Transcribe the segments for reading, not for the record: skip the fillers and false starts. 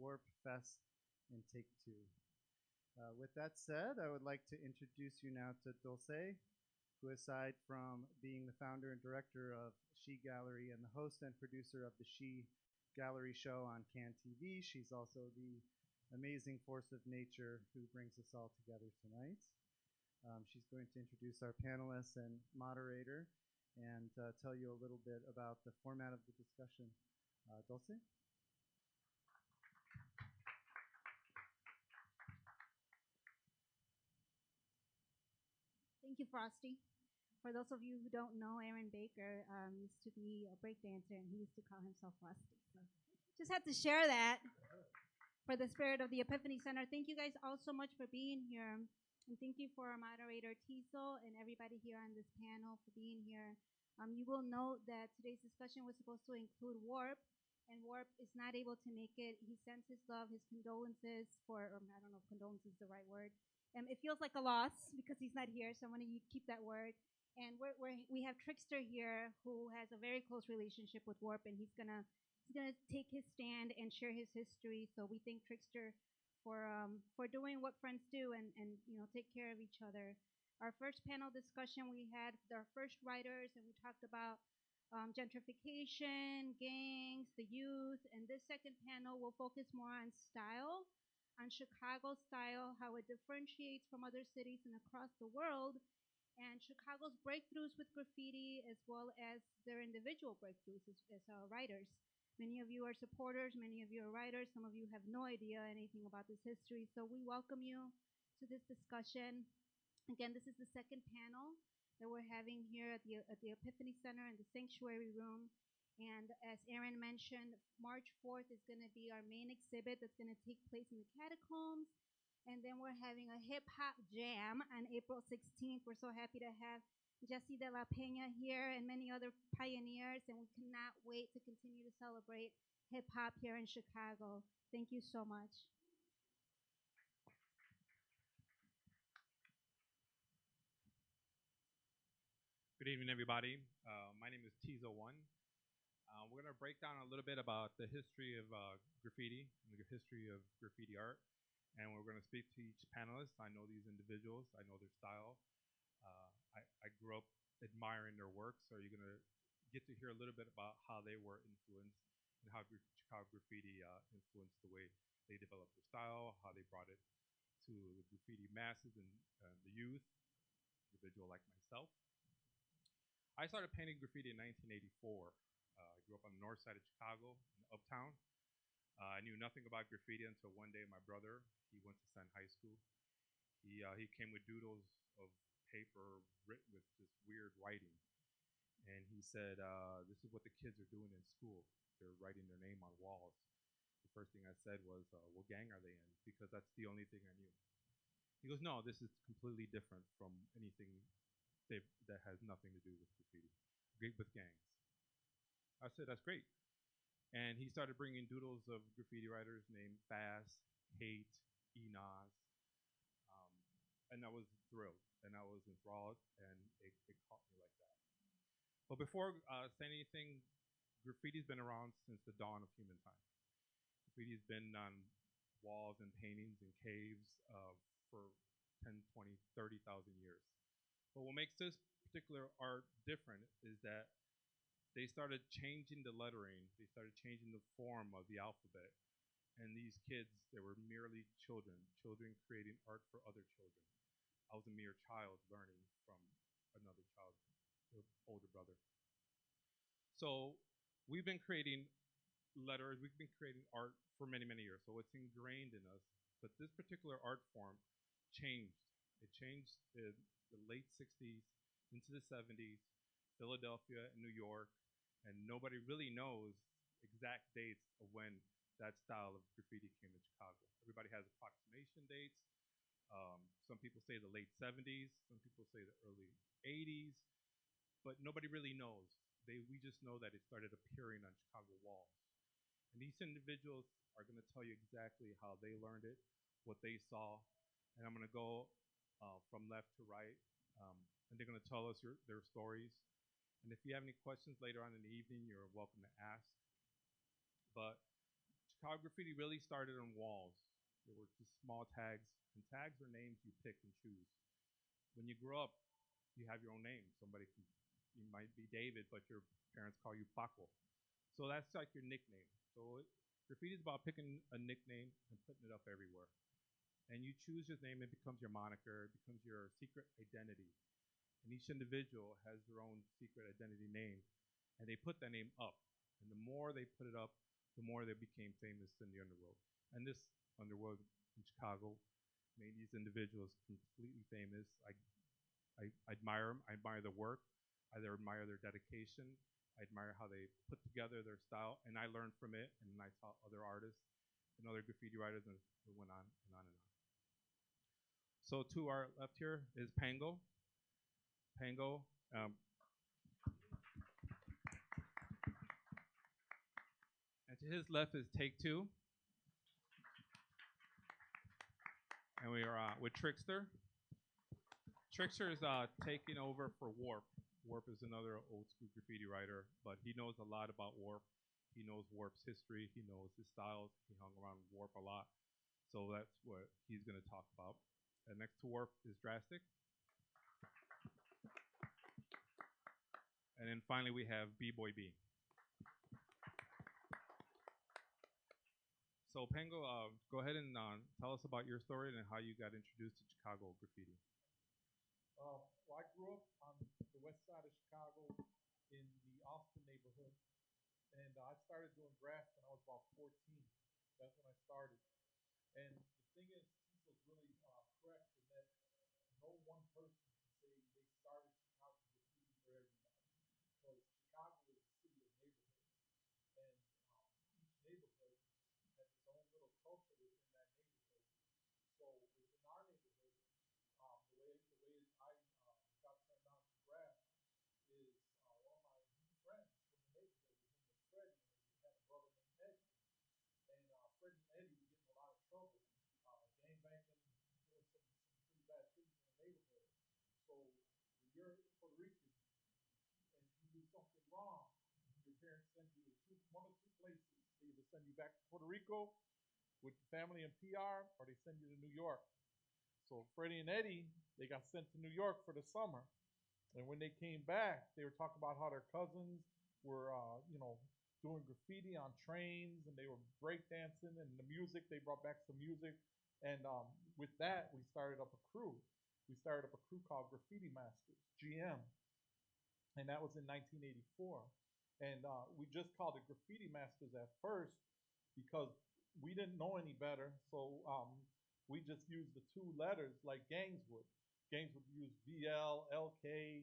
Warp Fest in Take Two. With that said, I would like to introduce you now to Dulce, who aside from being the founder and director of S.H.E Gallery and the host and producer of the S.H.E Gallery show on Can TV, she's also the amazing force of nature who brings us all together tonight. She's going to introduce our panelists and moderator and tell you a little bit about the format of the discussion. Dulce? Thank you, Frosty. For those of you who don't know, Aaron Baker used to be a breakdancer, and he used to call himself Frosty. So just had to share that for the spirit of the Epiphany Center. Thank you guys all so much for being here. And thank you for our moderator, TSEL, and everybody here on this panel for being here. You will note that today's discussion was supposed to include Warp, and Warp is not able to make it. He sends his love, his condolences or I don't know if condolences is the right word. It feels like a loss because he's not here, so I want to keep that word. And we have Trixter here who has a very close relationship with Warp, and he's gonna take his stand and share his history. So we thank Trixter for doing what friends do and take care of each other. Our first panel discussion, we had our first writers, and we talked about gentrification, gangs, the youth. And this second panel will focus more on style, on Chicago style, how it differentiates from other cities and across the world, and Chicago's breakthroughs with graffiti, as well as their individual breakthroughs as writers. Many of you are supporters, many of you are writers, some of you have no idea anything about this history, so we welcome you to this discussion. Again, this is the second panel that we're having here at the Epiphany Center in the Sanctuary Room. And as Aaron mentioned, March 4th is going to be our main exhibit that's going to take place in the catacombs. And then we're having a hip-hop jam on April 16th. We're so happy to have Jesse de la Peña here and many other pioneers, and we cannot wait to continue to celebrate hip-hop here in Chicago. Thank you so much. Good evening, everybody. My name is TSEL1. We're going to break down a little bit about the history of graffiti and the history of graffiti art. And we're going to speak to each panelist. I know these individuals. I know their style. I grew up admiring their work, so you're going to get to hear a little bit about how they were influenced and how Chicago graffiti influenced the way they developed their style, how they brought it to the graffiti masses and the youth, individual like myself. I started painting graffiti in 1984. I grew up on the north side of Chicago, in Uptown. I knew nothing about graffiti until one day my brother, he went to Senn High School. He came with doodles of paper written with just weird writing. And he said, this is what the kids are doing in school. They're writing their name on walls. The first thing I said was, what gang are they in? Because that's the only thing I knew. He goes, no, this is completely different from anything that has nothing to do with graffiti, with gangs. I said, that's great. And he started bringing doodles of graffiti writers named Fast, Hate, Enos. And I was thrilled, and I was enthralled, and it caught me like that. But before saying anything, graffiti's been around since the dawn of human time. Graffiti's been on walls and paintings and caves for 10, 20, 30,000 years. But what makes this particular art different is that they started changing the lettering. They started changing the form of the alphabet. And these kids, they were merely children creating art for other children. I was a mere child learning from another child, older brother. So we've been creating letters, we've been creating art for many, many years. So it's ingrained in us. But this particular art form changed. It changed in the late 60s into the 70s, Philadelphia and New York, and nobody really knows exact dates of when that style of graffiti came to Chicago. Everybody has approximation dates. Some people say the late 70s, some people say the early 80s, but nobody really knows. We just know that it started appearing on Chicago walls. And these individuals are going to tell you exactly how they learned it, what they saw, and I'm going to go from left to right, and they're going to tell us their stories. And if you have any questions later on in the evening, you're welcome to ask. But Chicago graffiti really started on walls. There were just small tags, and tags are names you pick and choose. When you grow up, you have your own name. You might be David, but your parents call you Paco. So that's like your nickname. Graffiti is about picking a nickname and putting it up everywhere. And you choose your name, it becomes your moniker, it becomes your secret identity. And each individual has their own secret identity name, and they put that name up. And the more they put it up, the more they became famous in the underworld. And this underworld in Chicago made these individuals completely famous. I admire them. I admire their work. I admire their dedication. I admire how they put together their style, and I learned from it. And then I taught other artists and other graffiti writers, and it went on and on and on. So to our left here is Pengo. Pengo. And to his left is Take Two. And we are with Trixter. Trixter is taking over for Warp. Warp is another old school graffiti writer, but he knows a lot about Warp. He knows Warp's history. He knows his styles. He hung around Warp a lot. So that's what he's going to talk about. And next to Warp is Drastic. And then finally we have BBoyB. So Pengo, go ahead and tell us about your story and how you got introduced to Chicago graffiti. Well, I grew up on the west side of Chicago in the Austin neighborhood, and I started doing graffiti when I was about 14. That's when I started. And the thing is, Cecil's really correct in that no one person can say they started Chicago graffiti for everybody, because Chicago is a city of neighborhoods, and each neighborhood has its own little culture within that neighborhood. So within our neighborhood, the way I got turned on to graph is one of my friends from the neighborhood. His name was Freddie, and he had a brother named Eddie. And Freddie and Eddie were getting a lot of trouble, gang banging, doing some pretty bad things in the neighborhood. So when you're Puerto Rican and you do something wrong, your parents send you to one of two places. They either send you back to Puerto Rico with family and PR, or they send you to New York. So Freddie and Eddie, they got sent to New York for the summer. And when they came back, they were talking about how their cousins were, doing graffiti on trains, and they were breakdancing, and the music, they brought back some music. And with that, we started up a crew. We started up a crew called Graffiti Masters, GM. And that was in 1984. And we just called it Graffiti Masters at first because we didn't know any better. So we just used the two letters like gangs would. Gangs would use VL, LK,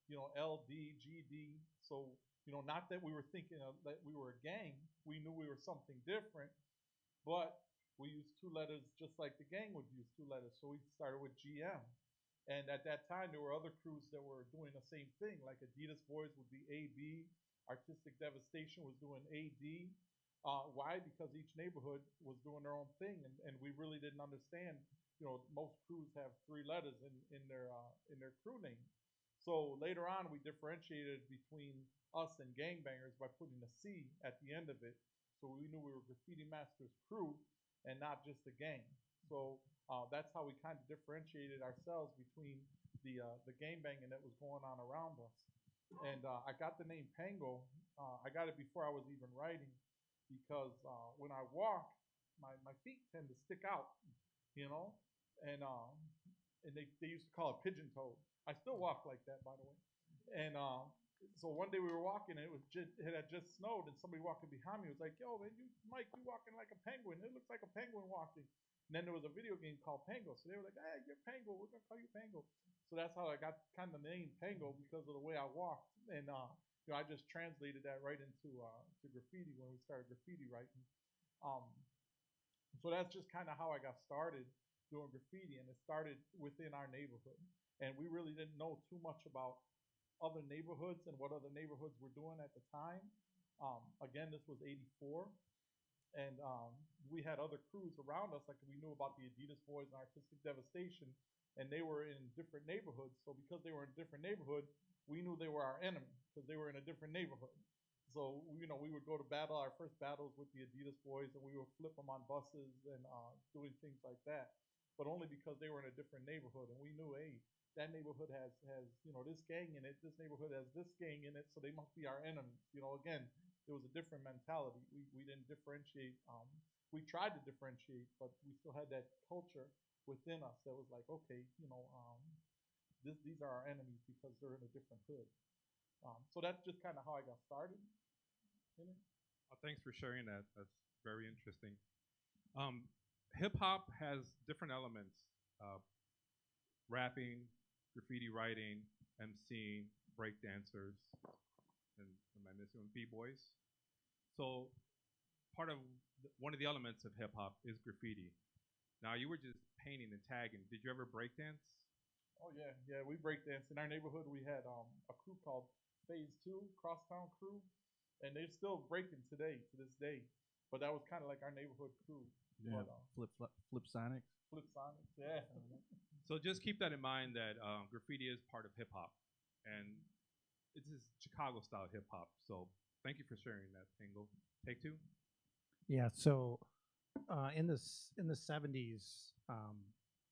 LD, GD. So, not that we were thinking that we were a gang. We knew we were something different, but we used two letters just like the gang would use two letters. So we started with GM. And at that time, there were other crews that were doing the same thing. Like Adidas Boys would be AB. Artistic Devastation was doing AD. Why? Because each neighborhood was doing their own thing, and we really didn't understand. Most crews have three letters in their crew name. So later on, we differentiated between us and gangbangers by putting a C at the end of it. So we knew we were Graffiti Masters crew and not just a gang. So that's how we kind of differentiated ourselves between the gangbanging that was going on around us. And I got the name Pengo. I got it before I was even writing because when I walk, my feet tend to stick out, and they used to call it pigeon toed. I still walk like that, by the way. And so one day we were walking, and it had just snowed, and somebody walking behind me was like, "Yo, man, Mike, you walking like a penguin. It looks like a penguin walking." And then there was a video game called Pengo, so they were like, "Hey, you're Pengo. We're gonna call you Pengo." So that's how I got kind of the name Pengo, because of the way I walked, and I just translated that right into to graffiti when we started graffiti writing. Um, so that's just kind of how I got started doing graffiti, and it started within our neighborhood. And we really didn't know too much about other neighborhoods and what other neighborhoods were doing at the time. Again, this was 84. And we had other crews around us, like we knew about the Adidas Boys and Artistic Devastation, and they were in different neighborhoods. So because they were in a different neighborhood, we knew they were our enemy because they were in a different neighborhood. So we would go to battle. Our first battles with the Adidas boys, and we would flip them on buses and doing things like that. But only because they were in a different neighborhood, and we knew, hey, that neighborhood has this gang in it. This neighborhood has this gang in it, so they must be our enemies. Again, it was a different mentality. We didn't differentiate. We tried to differentiate, but we still had that culture within us that was like, okay, these are our enemies because they're in a different hood. So that's just kind of how I got started in it. Thanks for sharing that. That's very interesting. Hip hop has different elements: rapping, graffiti writing, MCing, breakdancers, and am I missing one? B-boys. So one of the elements of hip hop is graffiti. Now you were just painting and tagging. Did you ever breakdance? Oh yeah. We breakdanced in our neighborhood. We had a crew called Phase Two, Crosstown Crew, and they're still breaking today to this day. But that was kind of like our neighborhood crew. Yeah, flip Sonics. Flip Sonics, yeah. So just keep that in mind that graffiti is part of hip hop, and it is Chicago style hip hop. So thank you for sharing that, Pengo. Take two. Yeah. So in the 70s,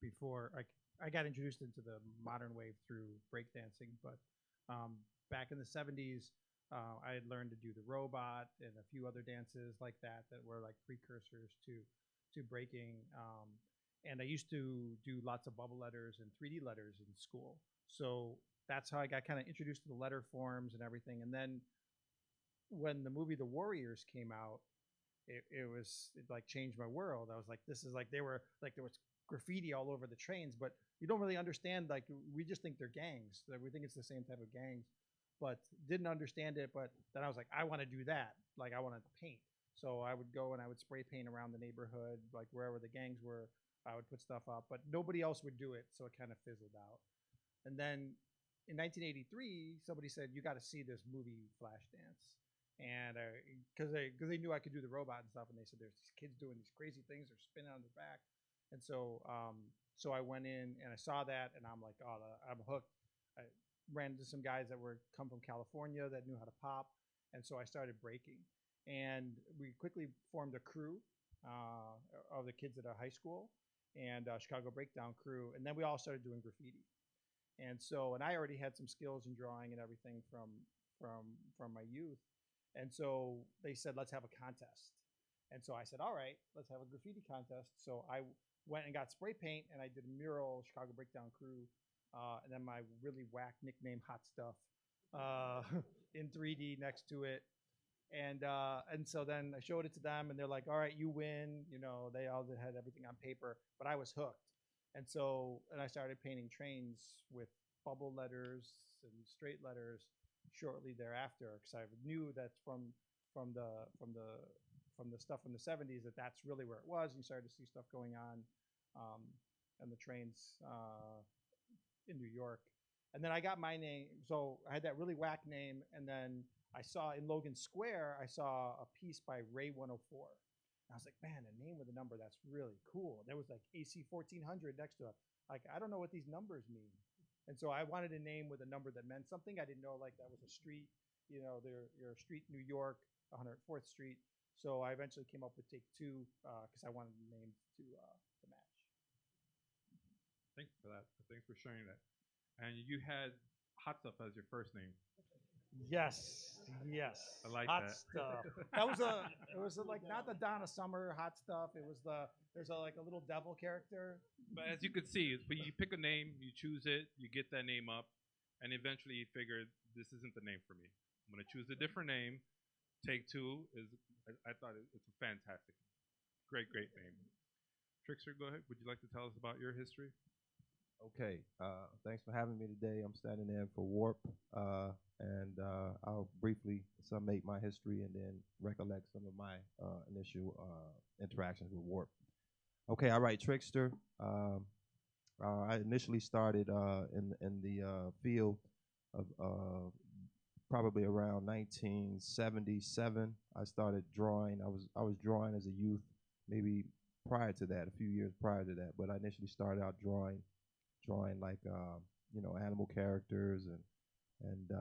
before I got introduced into the modern wave through breakdancing, but back in the 70s, I had learned to do the robot and a few other dances like that were like precursors to breaking. And I used to do lots of bubble letters and 3D letters in school. So that's how I got kind of introduced to the letter forms and everything. And then when the movie The Warriors came out, it like changed my world. I was like, this is like there was graffiti all over the trains, but you don't really understand. Like we just think they're gangs. That we think it's the same type of gangs, but didn't understand it. But then I was like, I want to do that. Like I want to paint. So I would go and I would spray paint around the neighborhood, like wherever the gangs were. I would put stuff up, but nobody else would do it, so it kind of fizzled out. And then in 1983, somebody said, "You got to see this movie Flashdance," and because they knew I could do the robot and stuff, and they said, "There's these kids doing these crazy things. They're spinning on their back," and so I went in and I saw that, and I'm like, "Oh, I'm hooked." I ran into some guys that come from California that knew how to pop, and so I started breaking, and we quickly formed a crew of the kids at our high school and Chicago Breakdown crew, and then we all started doing graffiti. And I already had some skills in drawing and everything from my youth, and so they said, let's have a contest. And so I said, all right, let's have a graffiti contest. So I went and got spray paint, and I did a mural, Chicago Breakdown crew, and then my really whack nickname, Hot Stuff, in 3D next to it. And so then I showed it to them, and they're like, all right, you win. They all had everything on paper, but I was hooked. And I started painting trains with bubble letters and straight letters shortly thereafter, because I knew that from the stuff from the 70s that's really where it was. You started to see stuff going on the trains in New York. And then I got my name. So I had that really whack name, and then I saw in Logan Square, I saw a piece by Ray 104. And I was like, man, a name with a number, that's really cool. There was like AC 1400 next to it. Like, I don't know what these numbers mean. And so I wanted a name with a number that meant something. I didn't know like that was a street, your street in New York, 104th Street. So I eventually came up with Take Two because I wanted the name to match. Thanks for that. Thanks for sharing that. And you had Hot Stuff as your first name. Yes. I like Hot that. Stuff. It was like not the Donna Summer Hot Stuff. It was there's like a little devil character. But as you can see, but you pick a name, you choose it, you get that name up, and eventually you figure this isn't the name for me. I'm gonna choose a different name. Take Two is. I thought it's a fantastic, great name. Trixter, go ahead. Would you like to tell us about your history? Okay, thanks for having me today. I'm standing in for Warp, and I'll briefly summate my history and then recollect some of my initial interactions with Warp. Okay, all right, Trixter. I initially started in the field of probably around 1977. I started drawing. I was drawing as a youth, maybe prior to that, a few years prior to that. But I initially started out drawing like animal characters and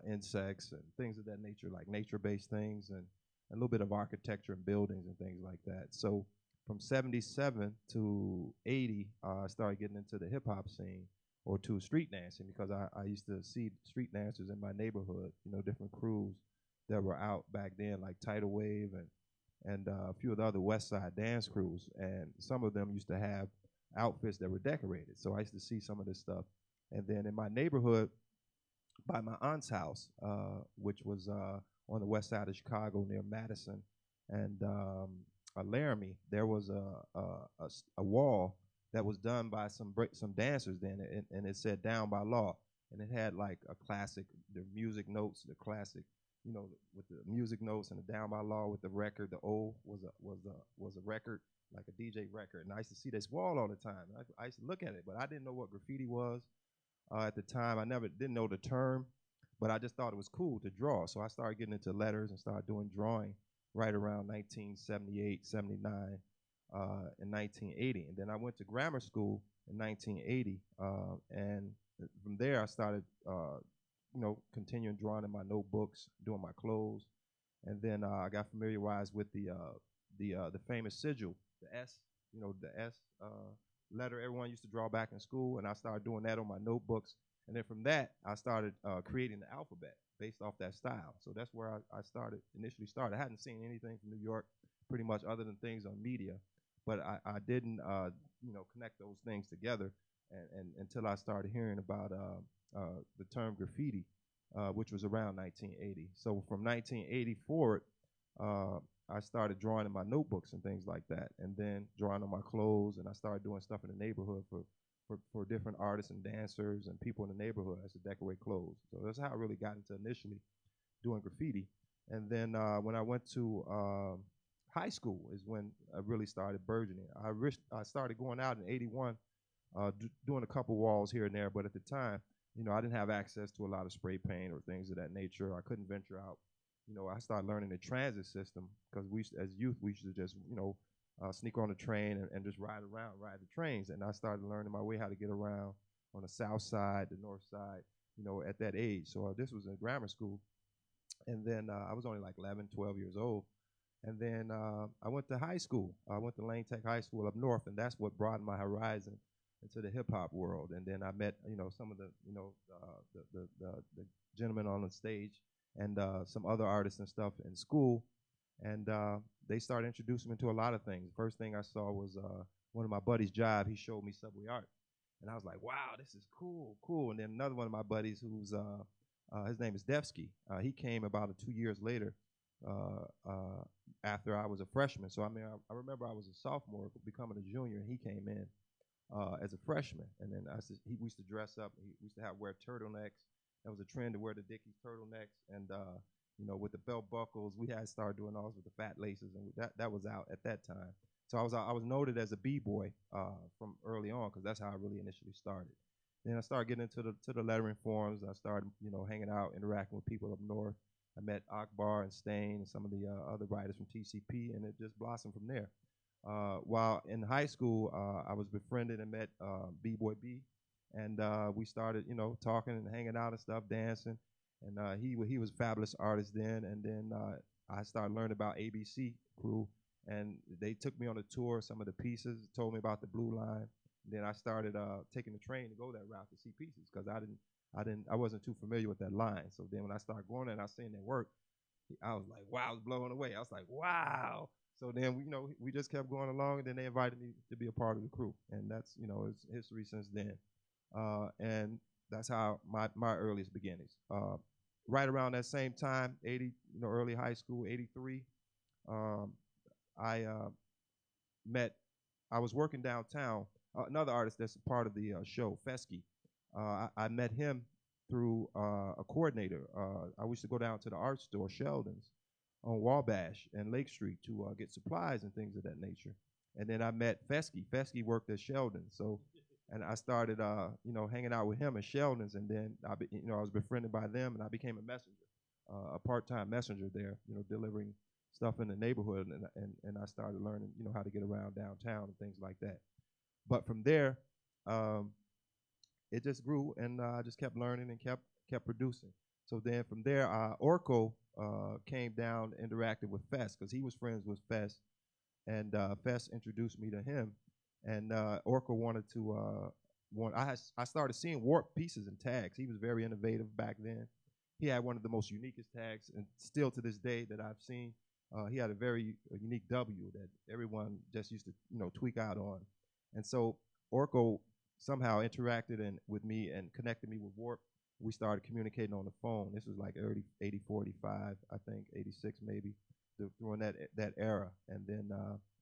insects and things of that nature, like nature-based things, and a little bit of architecture and buildings and things like that. So from 77 to 80, I started getting into the hip hop scene or to street dancing because I used to see street dancers in my neighborhood, different crews that were out back then, like Tidal Wave and a few of the other West Side dance crews. And some of them used to have outfits that were decorated. So I used to see some of this stuff. And then in my neighborhood, by my aunt's house, which was on the west side of Chicago near Madison and Laramie, there was a wall that was done by some dancers then, and it said "Down by Law," and it had like a classic, the music notes, the classic, with the music notes and the "Down by Law" with the record. The O was a record, like a DJ record, and I used to see this wall all the time. I used to look at it, but I didn't know what graffiti was at the time. I didn't know the term, but I just thought it was cool to draw. So I started getting into letters and started doing drawing right around 1978, 79, and 1980. And then I went to grammar school in 1980, and from there I started, continuing drawing in my notebooks, doing my clothes, and then I got familiarized with the famous sigil, the S, the S letter everyone used to draw back in school, and I started doing that on my notebooks. And then from that, I started creating the alphabet based off that style. So that's where I initially started. I hadn't seen anything from New York pretty much other than things on media, but I didn't, connect those things together and until I started hearing about the term graffiti, which was around 1980. So from 1980 forward, I started drawing in my notebooks and things like that, and then drawing on my clothes, and I started doing stuff in the neighborhood for different artists and dancers and people in the neighborhood as to decorate clothes. So that's how I really got into initially doing graffiti. And then when I went to high school is when I really started burgeoning. I started going out in 81, doing a couple walls here and there, but at the time, I didn't have access to a lot of spray paint or things of that nature. I couldn't venture out. I started learning the transit system because as youth, we used to just, sneak on the train and just ride the trains. And I started learning my way how to get around on the south side, the north side, at that age. So this was in grammar school. And then I was only like 11, 12 years old. And then I went to high school. I went to Lane Tech High School up north, and that's what broadened my horizon into the hip hop world. And then I met, some of the gentlemen on the stage and some other artists and stuff in school, and they started introducing me to a lot of things. The first thing I saw was one of my buddies' job. He showed me subway art, and I was like, wow, this is cool. And then another one of my buddies who's, his name is S.H.E. He came about 2 years later after I was a freshman. So, I remember I was a sophomore becoming a junior, and he came in as a freshman. And then we used to dress up. We used to wear turtlenecks. That was a trend to wear the Dickies turtlenecks, and with the belt buckles, we had started doing those with the fat laces, and that was out at that time. So I was noted as a b-boy from early on because that's how I really initially started. Then I started getting into the lettering forums. I started hanging out, interacting with people up north. I met Akbar and Stain and some of the other writers from TCP, and it just blossomed from there. While in high school, I was befriended and met BBoyB, and we started, talking and hanging out and stuff, dancing. And he was a fabulous artist then. And then I started learning about ABC crew, and they took me on a tour of some of the pieces, told me about the Blue Line. And then I started taking the train to go that route to see pieces because I wasn't too familiar with that line. So then when I started going there and I seen their work, I was like, wow, I was blown away. I was like, wow. So then we just kept going along, and then they invited me to be a part of the crew, and that's it's history since then. And that's how my earliest beginnings. Right around that same time, 80, early high school, 83, I was working downtown. Another artist that's a part of the show, S.H.E. I met him through a coordinator. I used to go down to the art store, Sheldon's, on Wabash and Lake Street to get supplies and things of that nature. And then I met S.H.E. S.H.E. worked at Sheldon's, and I started, hanging out with him at Sheldon's, and then I was befriended by them, and I became a messenger, a part-time messenger there, delivering stuff in the neighborhood, and I started learning, how to get around downtown and things like that. But from there, it just grew, and I just kept learning and kept producing. So then from there, Orko came down, interacted with Fest because he was friends with Fest, and Fest introduced me to him. And Orko wanted to I started seeing Warp pieces and tags. He was very innovative back then. He had one of the most uniquest tags, and still to this day that I've seen. He had a very unique W that everyone just used to tweak out on. And so Orko somehow interacted with me and connected me with Warp. We started communicating on the phone. This was like early 84, 85, I think, 86 maybe, during that era. And then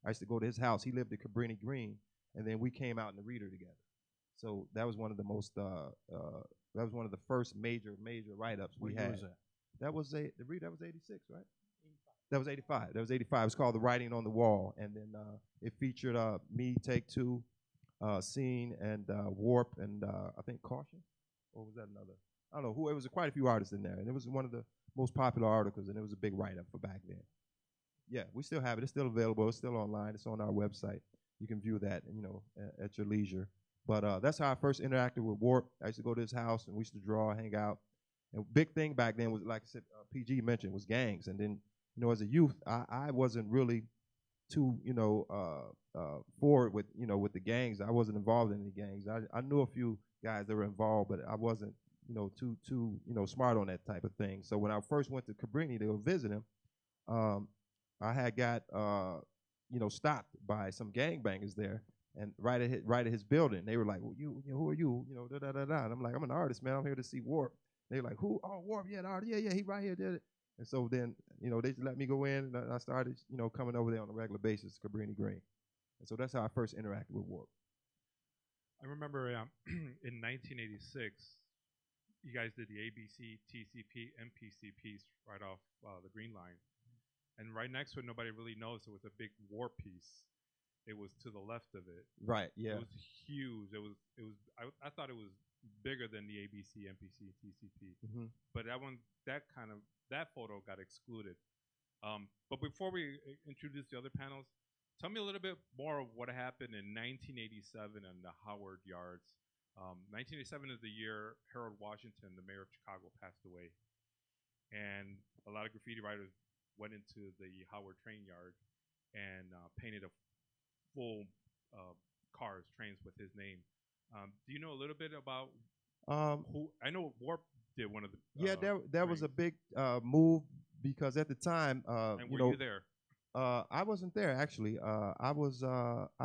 I used to go to his house. He lived at Cabrini Green, and then we came out in the Reader together. So that was one of the most that was one of the first major write-ups we had. Was that? That was the Reader. That was 86, right? 85. That was 85. That was 85. It was called The Writing on the Wall, and then it featured me, Take Two, Scene, and Warp, and I think Caution. Or was that another? I don't know who. It was quite a few artists in there, and it was one of the most popular articles, and it was a big write-up for back then. Yeah, we still have it. It's still available. It's still online. It's on our website. You can view that, at your leisure. But that's how I first interacted with Warp. I used to go to his house, and we used to draw, hang out. And big thing back then was, like I said, PG mentioned, was gangs. And then, as a youth, I wasn't really too, forward with, with the gangs. I wasn't involved in any gangs. I knew a few guys that were involved, but I wasn't, too, smart on that type of thing. So when I first went to Cabrini to go visit him, I had got, stopped by some gangbangers there, and right at his building. They were like, "Well, who are you? Da da da da." And I'm like, "I'm an artist, man. I'm here to see Warp." They were like, "Who? Oh, Warp, yeah, the artist, yeah, he right here, did it." And so then, they just let me go in, and I started, coming over there on a regular basis, Cabrini Green. And so that's how I first interacted with Warp. I remember in 1986, you guys did the ABC, TCP, MPC piece right off the Green Line. And right next to it, nobody really noticed it was a big Warp piece. It was to the left of it. Right, yeah. It was huge. I thought it was bigger than the ABC, MPC, TCP. Mm-hmm. But that photo got excluded. But before we introduce the other panels, tell me a little bit more of what happened in 1987 in the Howard Yards. 1987 is the year Harold Washington, the mayor of Chicago, passed away. And a lot of graffiti writers went into the Howard train yard and painted a full cars, trains with his name. Do you know a little bit about who? I know Warp did one of the. Yeah, that was a big move because at the time, and were you there? I wasn't there actually. I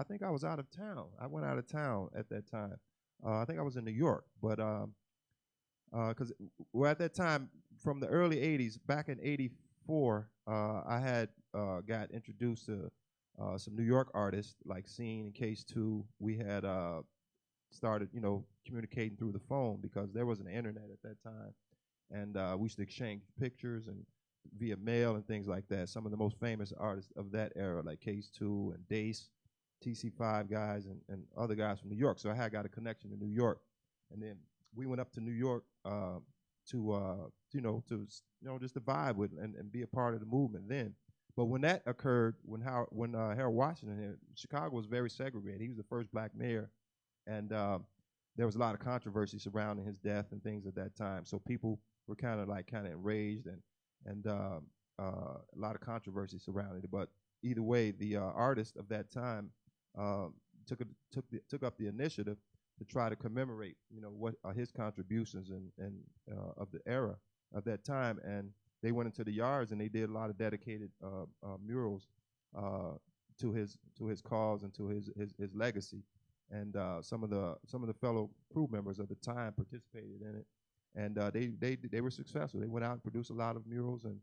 think I was out of town. I went out of town at that time. I think I was in New York, but because at that time, from the early '80s, back in '84, I had got introduced to some New York artists like Scene and Case 2. We had started, communicating through the phone because there wasn't internet at that time, and we used to exchange pictures and via mail and things like that. Some of the most famous artists of that era, like Case 2 and Dace, TC5 guys, and other guys from New York. So I had got a connection to New York, and then we went up to New York to just to vibe with and be a part of the movement then. But when that occurred, when Harold Washington, Chicago was very segregated. He was the first black mayor, and there was a lot of controversy surrounding his death and things at that time. So people were kind of enraged, and a lot of controversy surrounding it. But either way, the artist of that time took up the initiative to try to commemorate, what his contributions and of the era of that time. And they went into the yards and they did a lot of dedicated murals to his cause and to his legacy. And some of the fellow crew members of the time participated in it, and they were successful. They went out and produced a lot of murals, and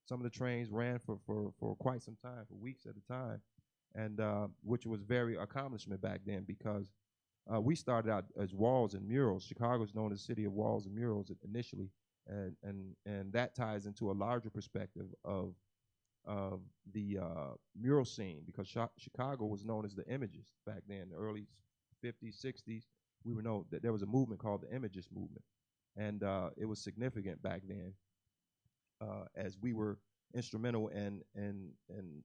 some of the trains ran for quite some time, for weeks at a time, and which was very accomplishment back then because we started out as walls and murals. Chicago is known as the city of walls and murals initially, and that ties into a larger perspective of the mural scene because Chicago was known as the Imagists back then, the early 50s, 60s. We were known that there was a movement called the Imagist movement, and it was significant back then as we were instrumental in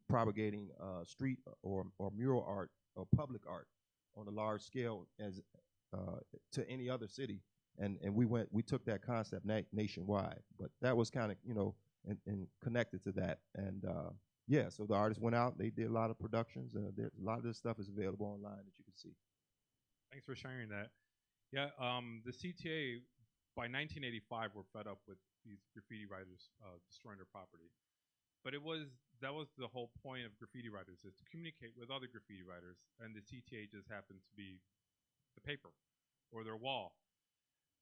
propagating street or mural art or public art on a large scale as to any other city. and we took that concept nationwide. But that was kind of, and connected to that. And yeah, so the artists went out, they did a lot of productions. A lot of this stuff is available online that you can see. Thanks for sharing that. Yeah, the CTA by 1985 were fed up with these graffiti writers destroying their property. But that was the whole point of graffiti writers, is to communicate with other graffiti writers, and the CTA just happened to be the paper or their wall.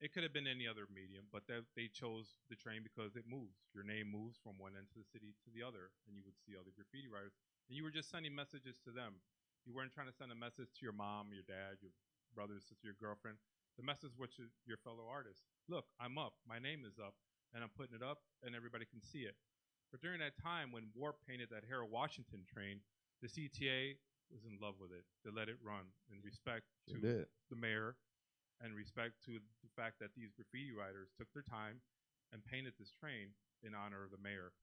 It could have been any other medium, but they chose the train because it moves. Your name moves from one end of the city to the other, and you would see other graffiti writers, and you were just sending messages to them. You weren't trying to send a message to your mom, your dad, your brother, sister, your girlfriend. The message was to your fellow artists. Look, I'm up. My name is up, and I'm putting it up, and everybody can see it. But during that time when Warp painted that Harold Washington train, the CTA was in love with it. They let it run in respect to the mayor and respect to the fact that these graffiti writers took their time and painted this train in honor of the mayor.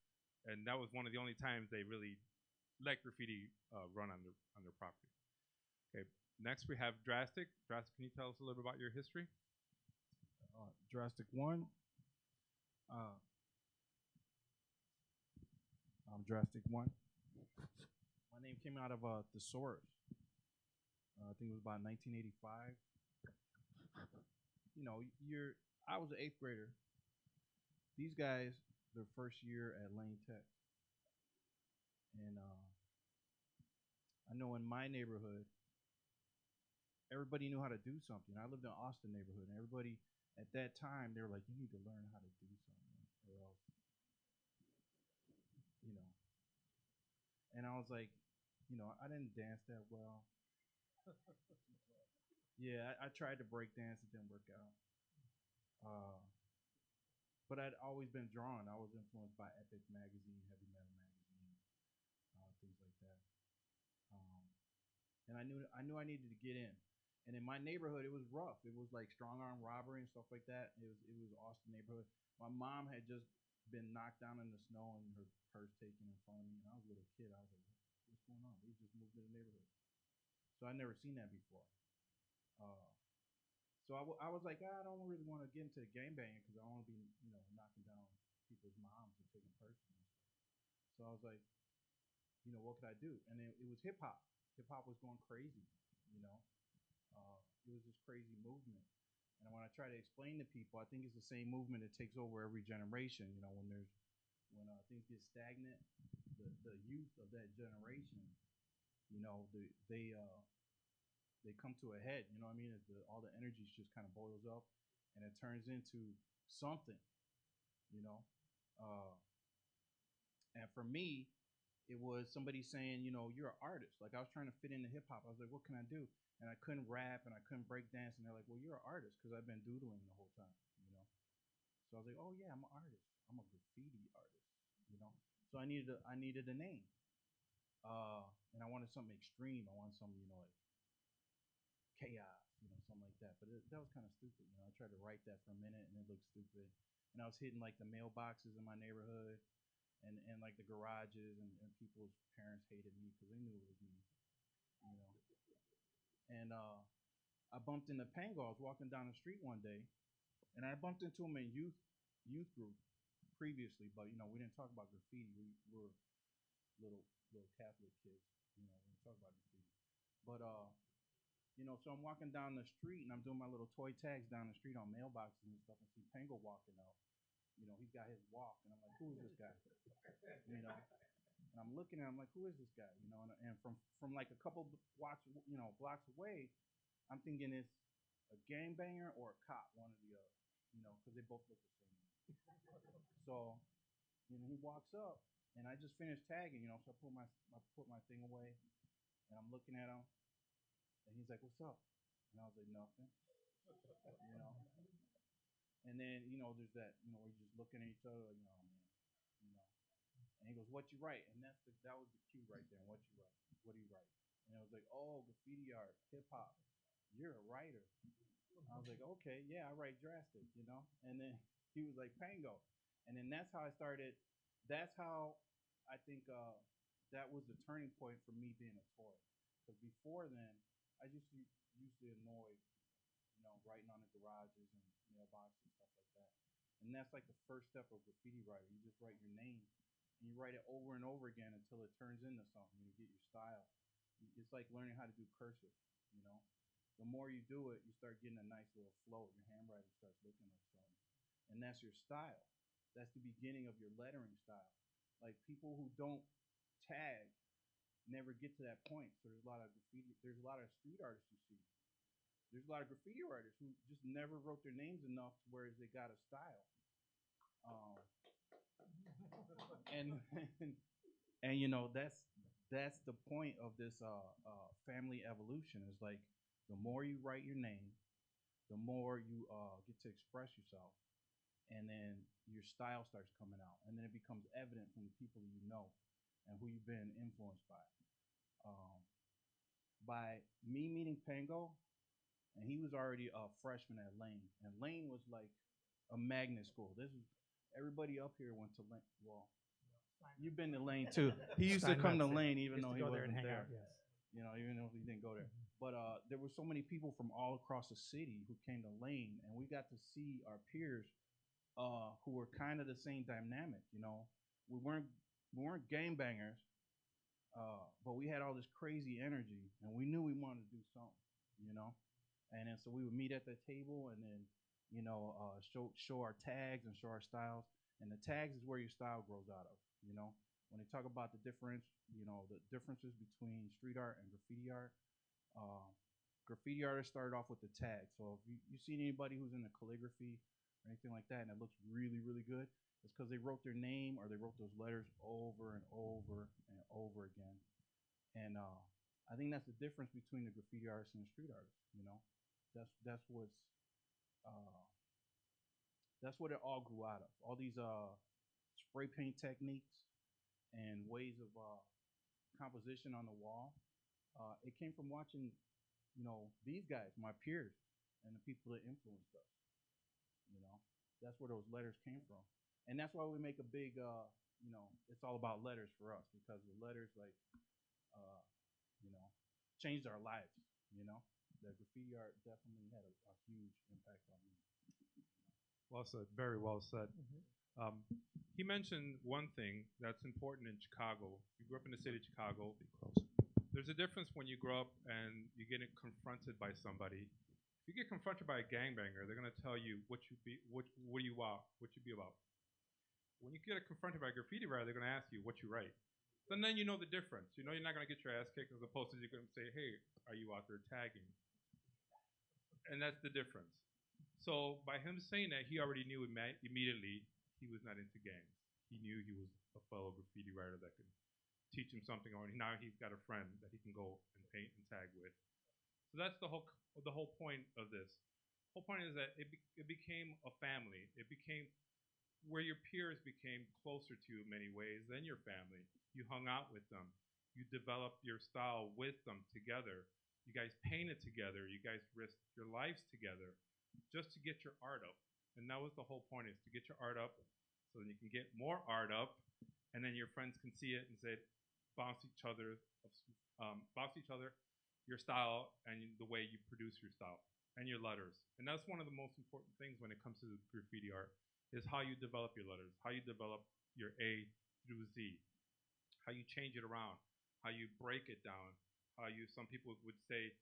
And that was one of the only times they really let graffiti run on their property. Okay, next we have Drastic. Drastic, can you tell us a little bit about your history? Drastic 1. I'm Drastic 1. My name came out of Thesaurus. I think it was about 1985. I was an 8th grader. These guys, their first year at Lane Tech. And I know in my neighborhood, everybody knew how to do something. I lived in Austin neighborhood, and everybody at that time, they were like, you need to learn how to do something, or else, you know. And I was like, I didn't dance that well. Yeah, I tried to break dance, it didn't work out. But I'd always been drawn. I was influenced by Epic magazine, heavy metal magazine, things like that. And I knew I needed to get in. And in my neighborhood, it was rough. It was like strong arm robbery and stuff like that. It was Austin neighborhood. My mom had just been knocked down in the snow and her purse taken in front of me. And I was a little kid. I was like, what's going on? We just moved to the neighborhood. So I'd never seen that before. So I was like, I don't really want to get into the gangbanging because I don't want to be, knocking down people's moms and taking purses and stuff. So I was like, what could I do? And it was hip hop. Hip hop was going crazy, It was this crazy movement. And when I try to explain to people, I think it's the same movement that takes over every generation. When things get stagnant, the youth of that generation, they come to a head. You know what I mean? As all the energy just kind of boils up, and it turns into something. And for me, it was somebody saying, you're an artist. Like I was trying to fit into hip hop. I was like, what can I do? And I couldn't rap and I couldn't break dance. And they're like, well, you're an artist because I've been doodling the whole time. So I was like, oh yeah, I'm an artist. I'm a graffiti artist. So I needed a name. And I wanted something extreme. I wanted something, like chaos, something like that. But that was kind of stupid. I tried to write that for a minute and it looked stupid. And I was hitting like the mailboxes in my neighborhood and like the garages, and people's parents hated me because they knew it was me. And I bumped into Pengo. I was walking down the street one day, and I bumped into him in youth group previously, but we didn't talk about graffiti. We were little Catholic kids, we didn't talk about graffiti. But so I'm walking down the street and I'm doing my little toy tags down the street on mailboxes and stuff, and see Pengo walking out. He's got his walk, and I'm like, who is this guy? And I'm looking at him like, who is this guy? And from like a couple blocks away, I'm thinking it's a gangbanger or a cop, one or the other, because they both look the same. So, he walks up, and I just finished tagging, so I put my thing away, and I'm looking at him, and he's like, what's up? And I was like, nothing. And then, there's that, we're just looking at each other like, oh man, And he goes, what you write? And that was the cue right there. What you write? What do you write? And I was like, oh, graffiti art, hip hop. You're a writer. I was like, okay, yeah, I write Drastic, And then he was like, Pengo. And then that's how I started. That's how I think that was the turning point for me being a toy. Because before then, I used to annoy people. you know, writing on the garages and mailboxes and stuff like that. And that's like the first step of graffiti writing. You just write your name and you write it over and over again until it turns into something and you get your style. It's like learning how to do cursive, you know. The more you do it, you start getting a nice little flow. Your handwriting starts looking like something. And that's your style. That's the beginning of your lettering style. Like people who don't tag never get to that point. So there's a lot of graffiti, there's a lot of street artists you see. There's a lot of graffiti writers who just never wrote their names enough to where they got a style. Um, and and you know that's the point of this family evolution. Is like the more you write your name, the more you get to express yourself, and then your style starts coming out, and then it becomes evident from the people you know and who you've been influenced by. Um, by me meeting Pengo, and he was already a freshman at Lane, and Lane was like a magnet school. This is everybody up here went to Lane. Well, you've been to Lane too. He used to come to Lane even though he wasn't there. Yes. You know, even though he didn't go there. But there were so many people from all across the city who came to Lane, and we got to see our peers who were kind of the same dynamic. You know, we weren't gangbangers, but we had all this crazy energy, and we knew we wanted to do something. You know, and then so we would meet at the table, and then you know show our tags and show our styles. And the tags is where your style grows out of. You know, when they talk about the difference, you know, the differences between street art and graffiti art. Uh, Graffiti artists started off with the tag. So if you see anybody who's into calligraphy or anything like that, and it looks really, really good, it's because they wrote their name or they wrote those letters over and over and over again. And I think that's the difference between the graffiti artist and the street artist. You know, that's uh, that's what it all grew out of. All these spray paint techniques and ways of composition on the wall. It came from watching, you know, these guys, my peers, and the people that influenced us. You know, that's where those letters came from, and that's why we make a big, you know, it's all about letters for us because the letters, like, uh, you know, changed our lives. You know, the graffiti art definitely had a huge impact on me. Well said. Very well said. He mentioned one thing that's important in Chicago. You grew up in the city of Chicago. There's a difference when you grow up and you get confronted by somebody. If you get confronted by a gangbanger, they're gonna tell you what you be, what you are, what you be about. When you get confronted by a graffiti writer, they're gonna ask you what you write. And then you know the difference. You know you're not gonna get your ass kicked as opposed to you're gonna say, hey, are you out there tagging? And that's the difference. So by him saying that, he already knew immediately he was not into gangs. He knew he was a fellow graffiti writer that could teach him something, or now he's got a friend that he can go and paint and tag with. So that's the whole point of this. The whole point is that it became a family. It became where your peers became closer to you in many ways than your family. You hung out with them. You developed your style with them together. You guys painted together. You guys risked your lives together just to get your art up. And that was the whole point, is to get your art up so then you can get more art up, and then your friends can see it and say, bounce each other, your style and the way you produce your style and your letters. And that's one of the most important things when it comes to graffiti art, is how you develop your letters, how you develop your A through Z, how you change it around, how you break it down, how you, some people would say,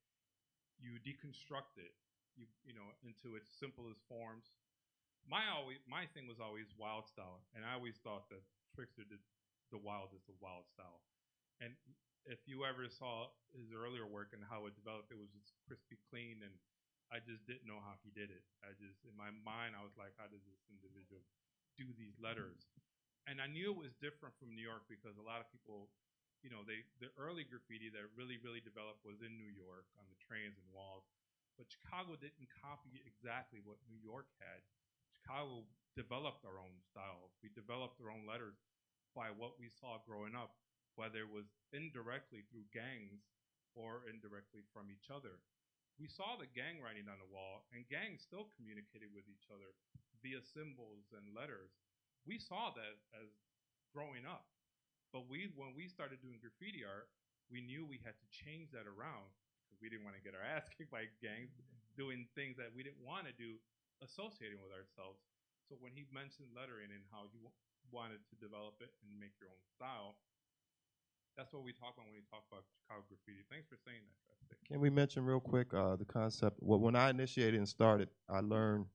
you deconstruct it, you know, into its simplest forms. My thing was always wild style, and I always thought that Trixter did the wildest of wild style. And if you ever saw his earlier work and how it developed, it was just crispy clean, and I just didn't know how he did it. I just, in my mind, I was like, how does this individual do these letters? And I knew it was different from New York because a lot of people, you know, the early graffiti that really developed was in New York on the trains and walls. But Chicago didn't copy exactly what New York had. Chicago developed our own styles. We developed our own letters by what we saw growing up, whether it was indirectly through gangs or indirectly from each other. We saw the gang writing on the wall, and gangs still communicated with each other via symbols and letters. We saw that as growing up. But when we started doing graffiti art, we knew we had to change that around because we didn't want to get our ass kicked by gangs. doing things that we didn't want to do, associating with ourselves. So when he mentioned lettering and how he wanted to develop it and make your own style, that's what we talk about when we talk about Chicago graffiti. Thanks for saying that, Drastic. Can we mention real quick the concept? Well, when I initiated and started, I learned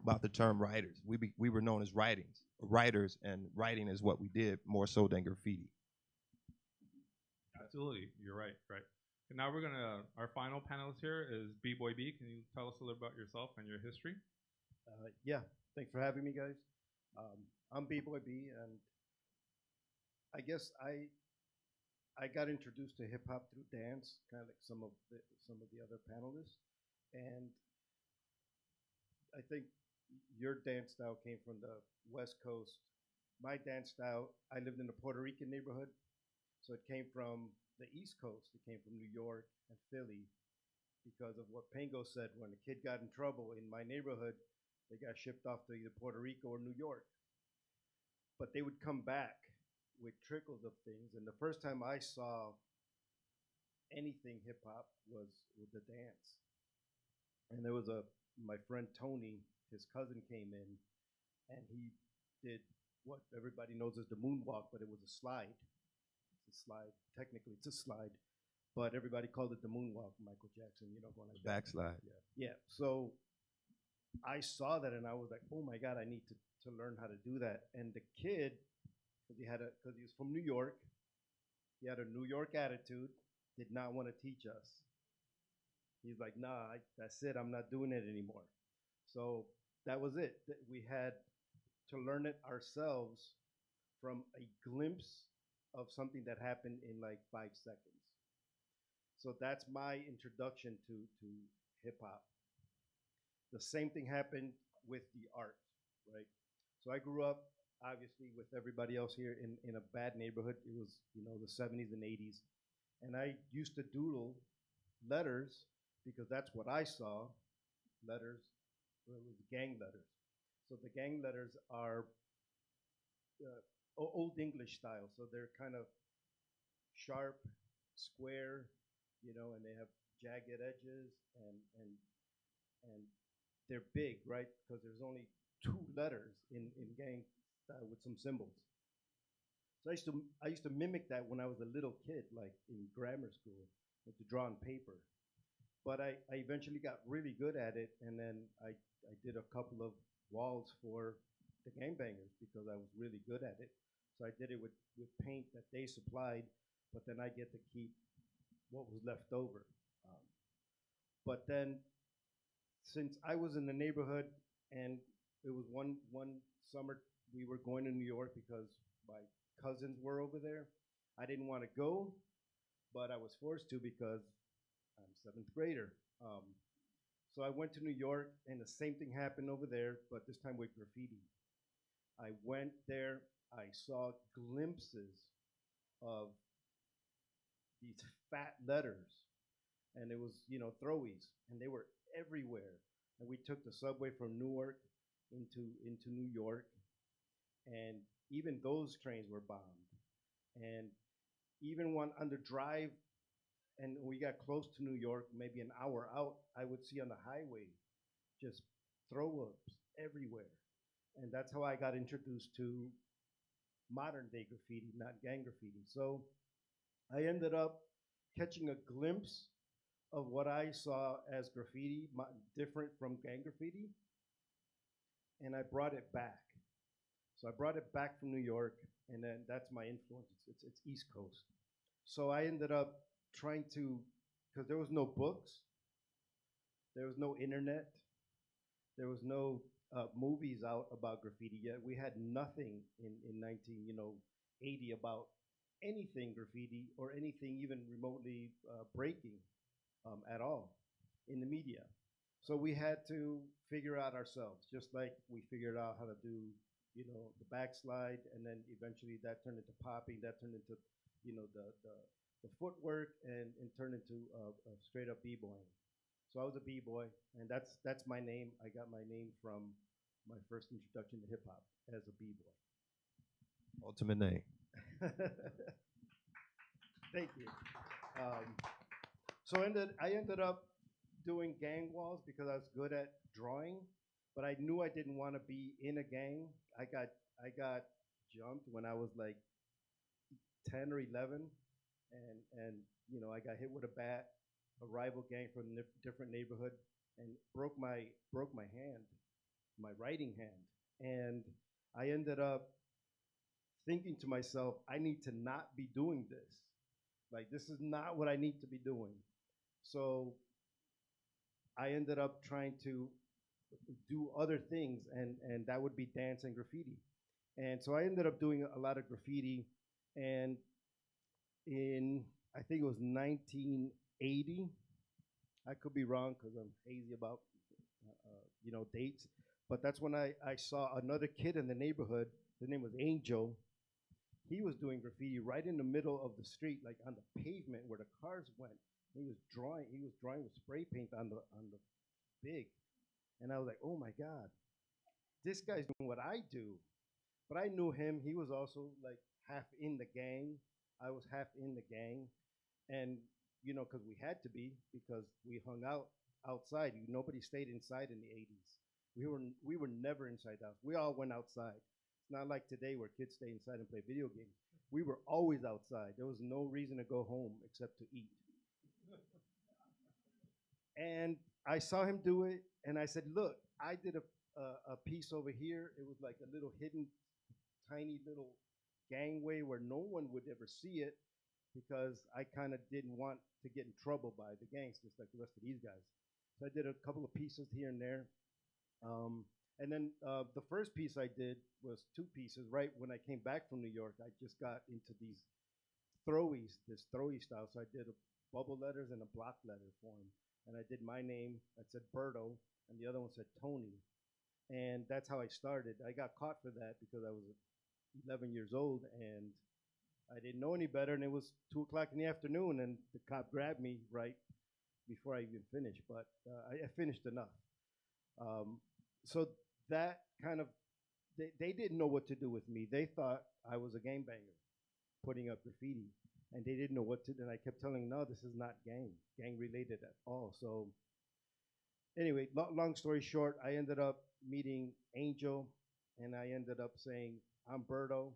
about the term writers. We were known as writers, and writing is what we did more so than graffiti. Absolutely, you're right, right. And now we're gonna, our final panelist here is BBoyB. Can you tell us a little about yourself and your history? Yeah, thanks for having me, guys. I'm BBoyB, and I guess I got introduced to hip hop through dance, kind of like some of the other panelists, and I think your dance style came from the West Coast. My dance style, I lived in a Puerto Rican neighborhood, so it came from the East Coast. It came from New York and Philly because of what Pengo said. When a kid got in trouble in my neighborhood, they got shipped off to either Puerto Rico or New York. But they would come back with trickles of things. And the first time I saw anything hip hop was with the dance. And there was my friend Tony, his cousin came in, and he did what everybody knows as the moonwalk, but it was a slide. It's a slide. Technically, it's a slide, but everybody called it the moonwalk. Michael Jackson, going like that. Backslide. Yeah. So I saw that, and I was like, oh my God, I need to learn how to do that. And the kid, because he was from New York, he had a New York attitude, did not want to teach us. He's like, nah, that's it. I'm not doing it anymore. So that was it. We had to learn it ourselves from a glimpse of something that happened in like 5 seconds. So that's my introduction to hip hop. The same thing happened with the art, right? So I grew up, obviously, with everybody else here in a bad neighborhood. It was, the 70s and 80s. And I used to doodle letters because that's what I saw, letters. Well, it was gang letters. So the gang letters are Old English style. So they're kind of sharp, square, and they have jagged edges and they're big, right? Because there's only 2 letters in gang style with some symbols. So I used to mimic that when I was a little kid, like in grammar school, to draw on paper. But I eventually got really good at it, and then I did a couple of walls for the gangbangers because I was really good at it. So I did it with paint that they supplied, but then I get to keep what was left over. But then, since I was in the neighborhood, and it was one summer we were going to New York because my cousins were over there. I didn't want to go, but I was forced to because I'm 7th grader. So I went to New York, and the same thing happened over there, but this time with graffiti. I went there, I saw glimpses of these fat letters, and it was, Throwies, and they were everywhere. And we took the subway from Newark into New York, and even those trains were bombed. And even on the drive, and we got close to New York, maybe an hour out, I would see on the highway just throw-ups everywhere. And that's how I got introduced to modern day graffiti, not gang graffiti. So I ended up catching a glimpse of what I saw as graffiti, different from gang graffiti, and I brought it back. So I brought it back from New York, and then that's my influence. It's East Coast. So I ended up trying to, because there was no books, there was no internet, there was no movies out about graffiti yet. We had nothing in 1980 about anything graffiti or anything even remotely breaking at all in the media. So we had to figure out ourselves, just like we figured out how to do, the backslide, and then eventually that turned into popping, that turned into, the footwork, and turned into straight up b-boying. So I was a b-boy, and that's my name. I got my name from my first introduction to hip hop as a b-boy. Ultimate name. Thank you. So I ended up doing gang walls because I was good at drawing, but I knew I didn't want to be in a gang. I got jumped when I was like 10 or 11, and I got hit with a bat, a rival gang from a different neighborhood, and broke my hand, my writing hand, and I ended up thinking to myself, I need to not be doing this. Like, this is not what I need to be doing. So I ended up trying to do other things, and that would be dance and graffiti. And so I ended up doing a lot of graffiti, and in, I think it was 1980, I could be wrong because I'm hazy about dates, but that's when I saw another kid in the neighborhood. His name was Angel. He was doing graffiti right in the middle of the street, like on the pavement where the cars went. He was drawing. He was drawing with spray paint on the big, and I was like, oh my god, this guy's doing what I do. But I knew him. He was also like half in the gang. I was half in the gang, and because we had to be, because we hung out outside. Nobody stayed inside in the '80s. We were never inside the house. We all went outside. It's not like today where kids stay inside and play video games. We were always outside. There was no reason to go home except to eat. And I saw him do it, and I said, "Look, I did a piece over here. It was like a little hidden, tiny little gangway where no one would ever see it, because I kind of didn't want to get in trouble by the gangsters like the rest of these guys. So I did a couple of pieces here and there. And then the first piece I did was two pieces. Right when I came back from New York, I just got into these Throwies, this Throwie style. So I did a bubble letters and a block letter form. And I did my name. I said Berto, and the other one said Tony. And that's how I started. I got caught for that because I was 11 years old, and I didn't know any better, and it was 2 o'clock in the afternoon, and the cop grabbed me right before I even finished, but I finished enough. So that kind of, they didn't know what to do with me. They thought I was a gangbanger putting up graffiti, and they didn't know what to do, and I kept telling them, no, this is not gang related at all. So anyway, long story short, I ended up meeting Angel, and I ended up saying, I'm Berto,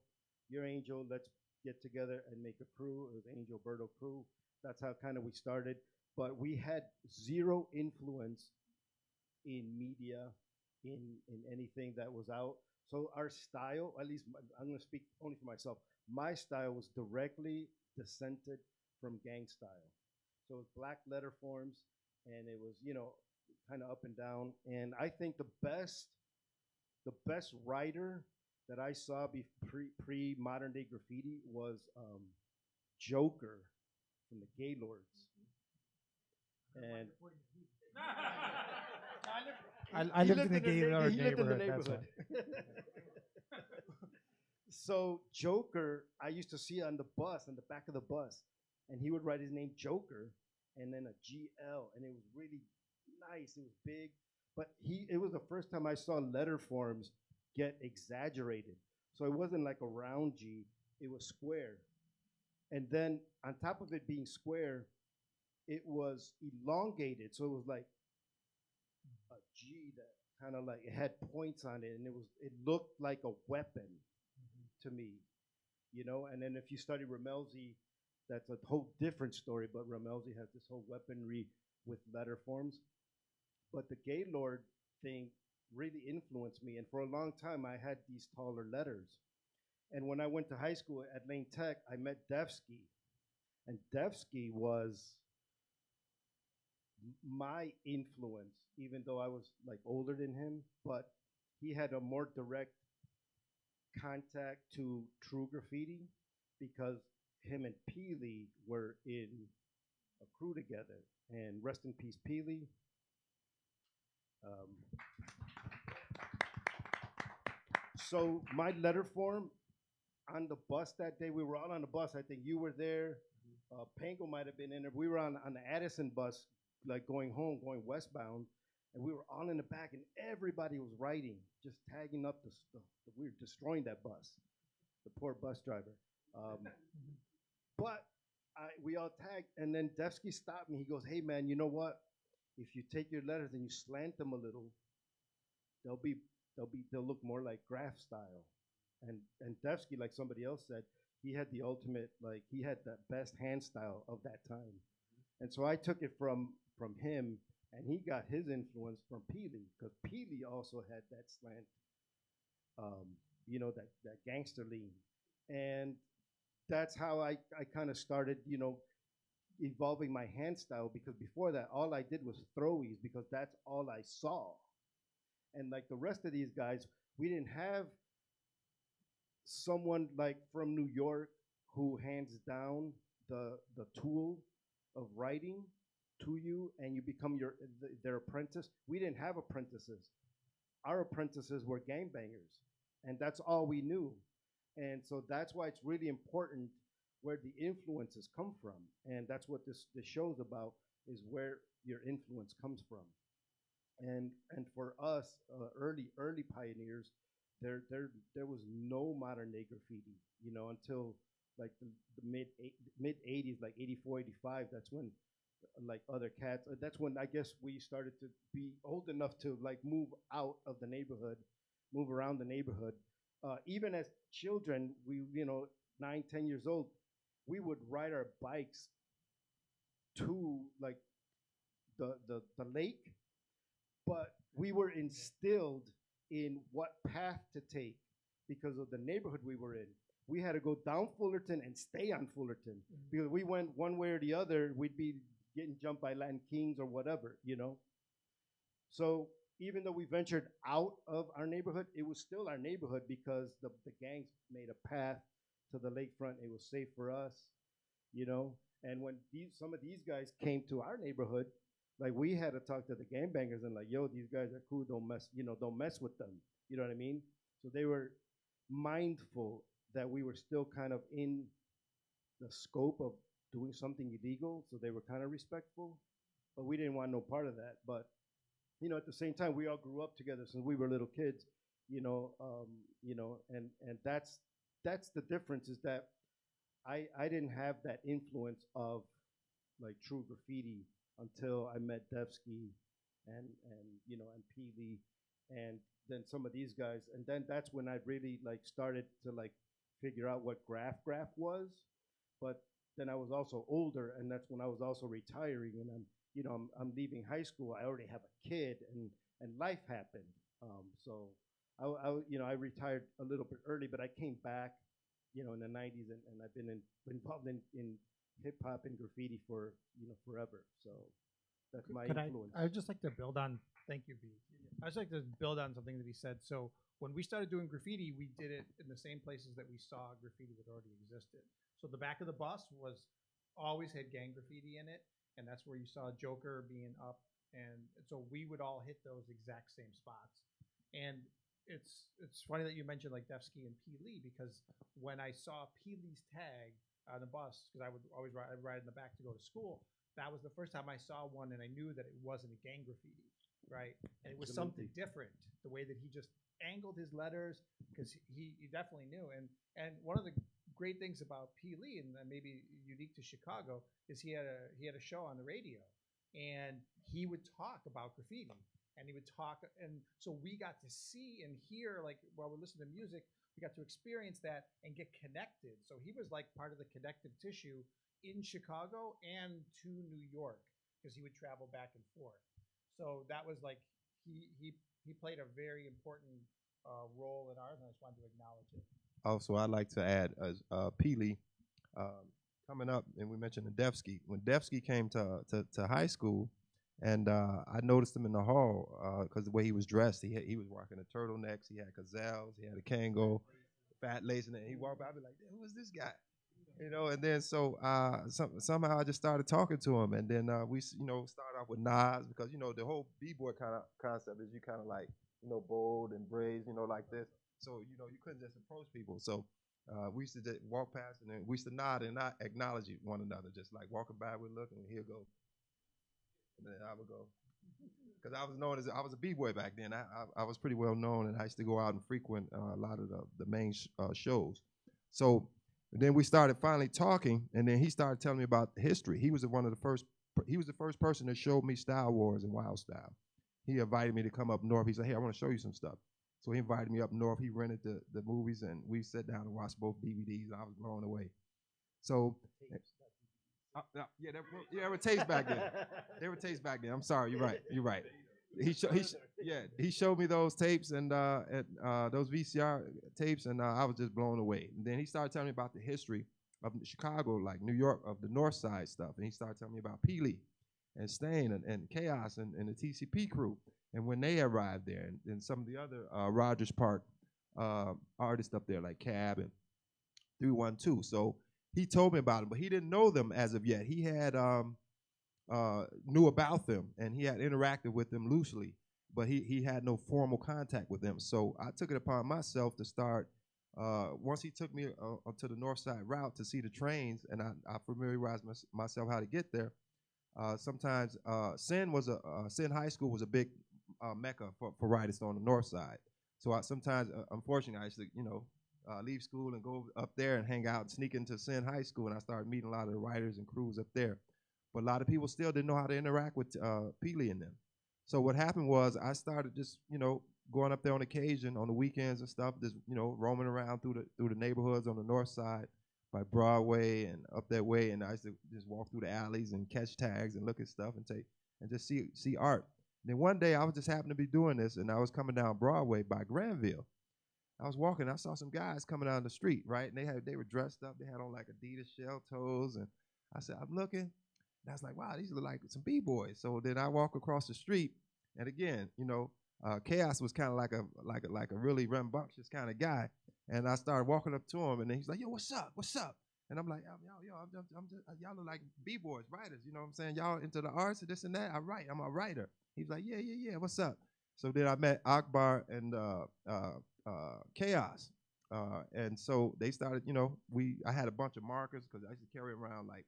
you're Angel, let's get together and make a crew. It was Angel Berto crew. That's how kind of we started. But we had zero influence in media, in anything that was out. So our style, at least I'm going to speak only for myself, my style was directly descended from gang style. So it was black letter forms, and it was, kind of up and down. And I think the best writer that I saw pre modern day graffiti was Joker from the Gaylords. And I lived in the Gaylord neighborhood. So Joker, I used to see on the bus, on the back of the bus, and he would write his name Joker and then a GL, and it was really nice. It was big, but it was the first time I saw letter forms get exaggerated. So it wasn't like a round G, it was square. And then on top of it being square, it was elongated. So it was like a G that kind of like, it had points on it, and it looked like a weapon to me, And then if you study Ramelzi, that's a whole different story, but Ramelzi has this whole weaponry with letter forms. But the Gaylord thing really influenced me, and for a long time I had these taller letters. And when I went to high school at Lane Tech, I met Devsky, and Devsky was my influence, even though I was like older than him, but he had a more direct contact to true graffiti because him and Peely were in a crew together. And rest in peace, Peely. So my letter form on the bus that day, we were all on the bus. I think you were there. Pengo might have been in there. We were on the Addison bus, like going home, going westbound, and we were all in the back, and everybody was writing, just tagging up the stuff. We were destroying that bus, the poor bus driver. But we all tagged, and then Devsky stopped me. He goes, hey, man, you know what? if you take your letters and you slant them a little, they'll be they'll look more like graph style. And Devsky, like somebody else said, he had the ultimate, like he had the best hand style of that time. And so I took it from him, and he got his influence from Peely, because Peely also had that slant, um, that gangster lean. And that's how I kind of started, evolving my hand style, because before that, all I did was throwies, because that's all I saw. And like the rest of these guys, we didn't have someone like from New York who hands down the tool of writing to you, and you become their apprentice. We didn't have apprentices. Our apprentices were gangbangers, and that's all we knew. And so that's why it's really important where the influences come from, and that's what this show's about, is where your influence comes from. And for us, early pioneers, there was no modern day graffiti, until like the mid 80s, like 84, 85. That's when like other cats. That's when I guess we started to be old enough to like move out of the neighborhood, move around the neighborhood. Even as children, we 9, 10 years old, we would ride our bikes to like the lake, but we were instilled in what path to take because of the neighborhood we were in. We had to go down Fullerton and stay on Fullerton, because we went one way or the other, we'd be getting jumped by Latin Kings or whatever. So even though we ventured out of our neighborhood, it was still our neighborhood, because the gangs made a path to the lakefront. It was safe for us. And when some of these guys came to our neighborhood, like we had to talk to the gangbangers and like, yo, these guys are cool. Don't mess with them. You know what I mean? So they were mindful that we were still kind of in the scope of doing something illegal. So they were kind of respectful, but we didn't want no part of that. But at the same time, we all grew up together since we were little kids. And that's the difference, is that I didn't have that influence of like true graffiti until I met Devsky and Peely, and then some of these guys, and then that's when I really like started to like figure out what graph was. But then I was also older, and that's when I was also retiring, and I'm leaving high school. I already have a kid, and life happened. So I retired a little bit early, but I came back, in the '90s, and I've been involved in hip hop and graffiti for forever. So that's my influence. I would just like to build on. Thank you, B. I just like to build on something that he said. So when we started doing graffiti, we did it in the same places that we saw graffiti that already existed. So the back of the bus always had gang graffiti in it, and that's where you saw Joker being up, and so we would all hit those exact same spots. And it's funny that you mentioned like Devsky and P. Lee, because when I saw P. Lee's tag on the bus, because I would always ride in the back to go to school, that was the first time I saw one, and I knew that it wasn't a gang graffiti, right? And it was something different, the way that he just angled his letters, because he definitely knew. And one of the great things about P. Lee, and maybe unique to Chicago, is he had a show on the radio, and he would talk about graffiti, and he would talk, and so we got to see and hear, like while we're listening to music, we got to experience that and get connected. So he was like part of the connective tissue in Chicago and to New York, because he would travel back and forth. So that was like he played a very important role in ours, and I just wanted to acknowledge it. Also, I'd like to add, Peely, coming up, and we mentioned the Devsky. When Devsky came to high school, and I noticed him in the hall because the way he was dressed, he was rocking the turtlenecks, he had gazelles, he had a Kango, fat lace, and he walked by, I'd be like, who is this guy? And then so somehow I just started talking to him, and then we started off with Nas, because the whole b-boy kind of concept is you kind of like bold and brave, like this. So you couldn't just approach people. So we used to just walk past, and then we used to nod and not acknowledge one another, just like walking by, we'd look, and he'll go, and then I would go, because I was a b-boy back then. I was pretty well known, and I used to go out and frequent a lot of the main shows. So then we started finally talking, and then he started telling me about history. He was one of the first he was the first person that showed me Style Wars and Wild Style. He invited me to come up north. He said, "Hey, I want to show you some stuff." So he invited me up north. He rented the movies, and we sat down and watched both DVDs, and I was blown away. So, yeah, there were tapes back then. There were tapes back then. I'm sorry, you're right. You're right. He showed me those tapes and those VCR tapes, and I was just blown away. And then he started telling me about the history of Chicago, like New York, of the North Side stuff. And he started telling me about Peely and Stain and Chaos and the TCP crew, and when they arrived there, and some of the other Rogers Park artists up there, like Cab and 312. So he told me about them, but he didn't know them as of yet. He had knew about them, and he had interacted with them loosely, but he had no formal contact with them. So I took it upon myself to start. Once he took me to the North Side route to see the trains, and I familiarized myself how to get there. Sometimes Sin High School was a big mecca for writers on the North Side. So sometimes, unfortunately, I used to, leave school and go up there and hang out and sneak into Sin High School, and I started meeting a lot of the writers and crews up there. But a lot of people still didn't know how to interact with Peely and them. So what happened was I started just, going up there on occasion on the weekends and stuff, just, roaming around through the neighborhoods on the North Side by Broadway and up that way, and I used to just walk through the alleys and catch tags and look at stuff and just see art. And then one day I was just happened to be doing this, and I was coming down Broadway by Granville. I was walking, I saw some guys coming down the street, right? And they were dressed up, they had on like Adidas shell toes, and I said, I'm looking, and I was like, wow, these look like some B-boys. So then I walk across the street, and again, Chaos was kind of like a really rambunctious kind of guy, and I started walking up to him, and then he's like, yo, what's up? What's up? And I'm like, yo, I'm just, y'all look like B-boys, writers, you know what I'm saying? Y'all into the arts and this and that. I write, I'm a writer. He's like, yeah, what's up? So then I met Akbar and Chaos. And so they started, I had a bunch of markers because I used to carry around like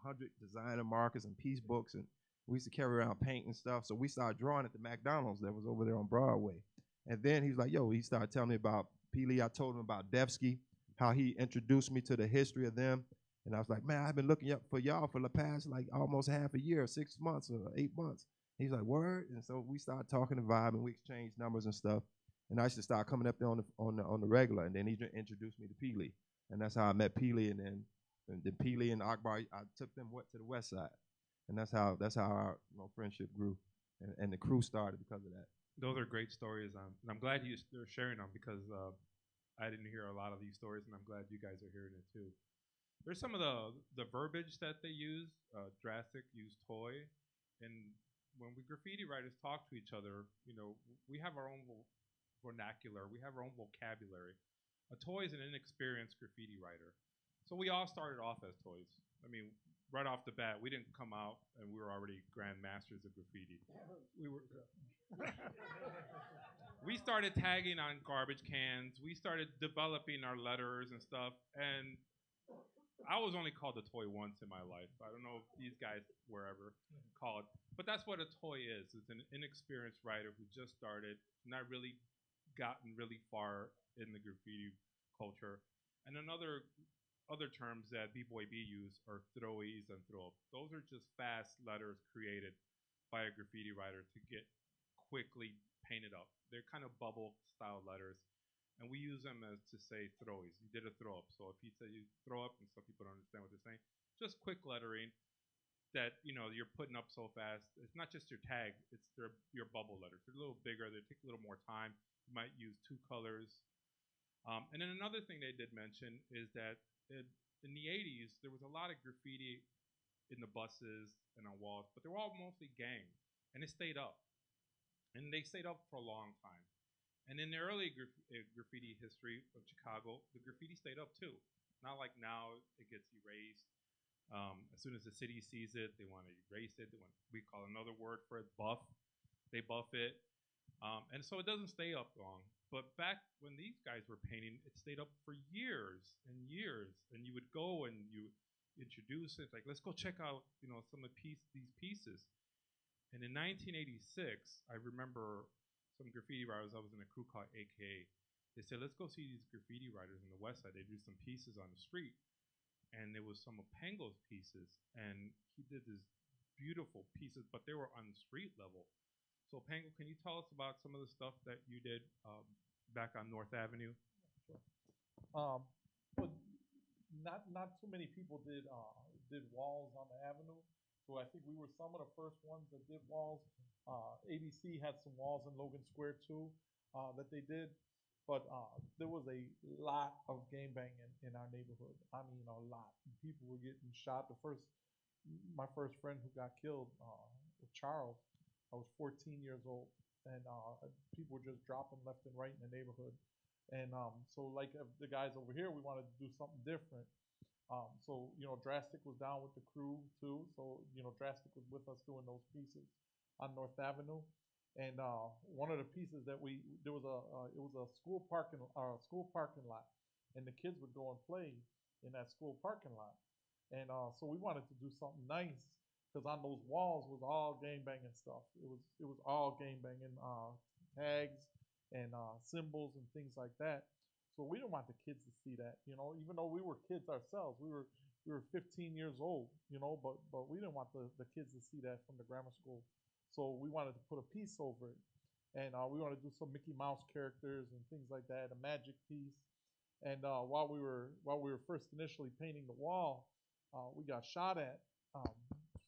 100 designer markers and piece books, and we used to carry around paint and stuff. So we started drawing at the McDonald's that was over there on Broadway. And then he was like, he started telling me about Peely. I told him about Devsky, how he introduced me to the history of them. And I was like, man, I've been looking up for y'all for the past like almost half a year, 6 months or 8 months. He's like, word? And so we started talking and vibing. We exchanged numbers and stuff. And I used to start coming up there on the regular. And then he introduced me to Peely. And that's how I met Peely. And then Peely and Akbar, I took them to the West Side. And that's how our friendship grew. And the crew started because of that. Those are great stories. And I'm glad you're sharing them because I didn't hear a lot of these stories, and I'm glad you guys are hearing it too. There's some of the verbiage that they use. Drastic used toy, and when we graffiti writers talk to each other, we have our own vernacular. We have our own vocabulary. A toy is an inexperienced graffiti writer. So we all started off as toys. I mean, right off the bat, we didn't come out and we were already grandmasters of graffiti. We started tagging on garbage cans. We started developing our letters and stuff. And I was only called a toy once in my life. I don't know if these guys were ever called. But that's what a toy is. It's an inexperienced writer who just started, not really gotten really far in the graffiti culture. And other terms that BBoyB use are Throwies and throw up. Those are just fast letters created by a graffiti writer to get quickly painted up. They're kind of bubble style letters, and we use them as to say Throwies. You did a throw up. So if you say you throw up, and some people don't understand what they're saying, just quick lettering that you're putting up so fast. It's not just your tag; it's your bubble letters. They're a little bigger. They take a little more time. You might use 2 colors. And then another thing they did mention is that in the 80s, there was a lot of graffiti in the buses and on walls, but they were all mostly gang, and it stayed up. And they stayed up for a long time. And in the early graffiti history of Chicago, the graffiti stayed up too. Not like now it gets erased. As soon as the city sees it, they want to erase it. We call another word for it buff. They buff it. And so it doesn't stay up long. But back when these guys were painting, it stayed up for years and years. And you would go and you introduce it, like, let's go check out, some of these pieces. And in 1986, I remember some graffiti writers. I was in a crew called AKA. They said, let's go see these graffiti writers in the West Side. They do some pieces on the street. And there was some of Pengo's pieces. And he did this beautiful pieces, but they were on the street level. So Pengo, can you tell us about some of the stuff that you did back on North Avenue? Um, but not too many people did walls on the avenue. So I think we were some of the first ones that did walls. ABC had some walls in Logan Square too that they did, but there was a lot of game banging in our neighborhood. I mean, a lot. People were getting shot. My first friend who got killed, Charles, I was 14 years old, and people were just dropping left and right in the neighborhood. And so, like the guys over here, we wanted to do something different. So, Drastic was down with the crew too. So, Drastic was with us doing those pieces on North Avenue. And one of the pieces that there was it was a school parking lot, and the kids would go and play in that school parking lot. And so we wanted to do something nice because on those walls was all gang banging stuff. It was all gang banging tags and symbols and things like that. So we didn't want the kids to see that, even though we were kids ourselves. We were 15 years old, but we didn't want the kids to see that from the grammar school. So we wanted to put a piece over it. And we wanted to do some Mickey Mouse characters and things like that, a magic piece. And while we were first initially painting the wall, we got shot at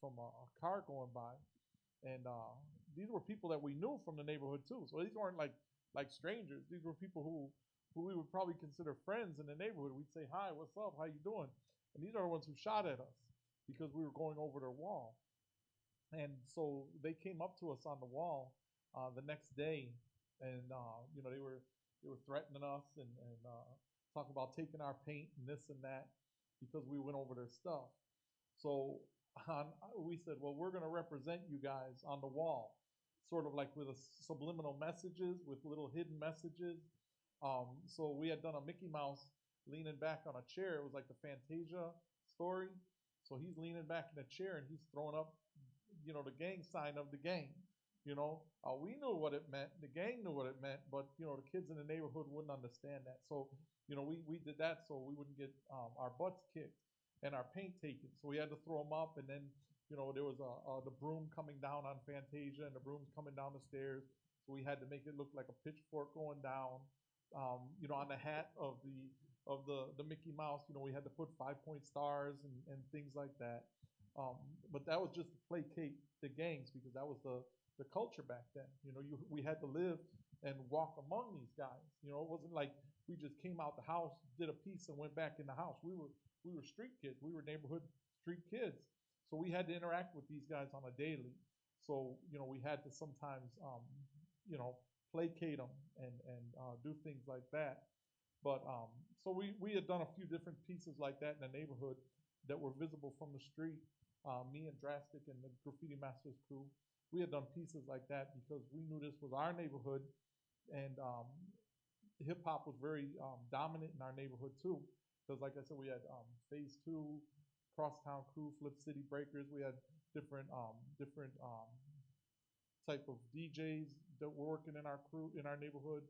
from a car going by, and these were people that we knew from the neighborhood too. So these weren't like strangers. These were people who we would probably consider friends in the neighborhood. We'd say, "Hi, what's up? How you doing?" And these are the ones who shot at us because we were going over their wall. And so they came up to us on the wall the next day, and they were threatening us and talking about taking our paint and this and that because we went over their stuff. So we said, well, we're going to represent you guys on the wall, sort of like with a subliminal messages, with little hidden messages. So we had done a Mickey Mouse leaning back on a chair. It was like the Fantasia story. So he's leaning back in a chair and he's throwing up, the gang sign of the gang. We knew what it meant. The gang knew what it meant, but the kids in the neighborhood wouldn't understand that. So we did that so we wouldn't get our butts kicked and our paint taken. So we had to throw them up, and then there was the broom coming down on Fantasia, and the broom's coming down the stairs. So we had to make it look like a pitchfork going down. On the hat of the Mickey Mouse, we had to put 5-point stars and things like that. But that was just to placate the gangs because that was the culture back then. We had to live and walk among these guys. It wasn't like we just came out the house, did a piece, and went back in the house. We were street kids. We were neighborhood street kids. So we had to interact with these guys on a daily. So we had to sometimes placate them and do things like that. But so we had done a few different pieces like that in the neighborhood that were visible from the street. Me and Drastic and the Graffiti Masters crew, we had done pieces like that because we knew this was our neighborhood, and hip hop was very dominant in our neighborhood too. Because like I said, we had Phase 2, Crosstown Crew, Flip City Breakers. We had different type of DJs that were working in our neighborhood.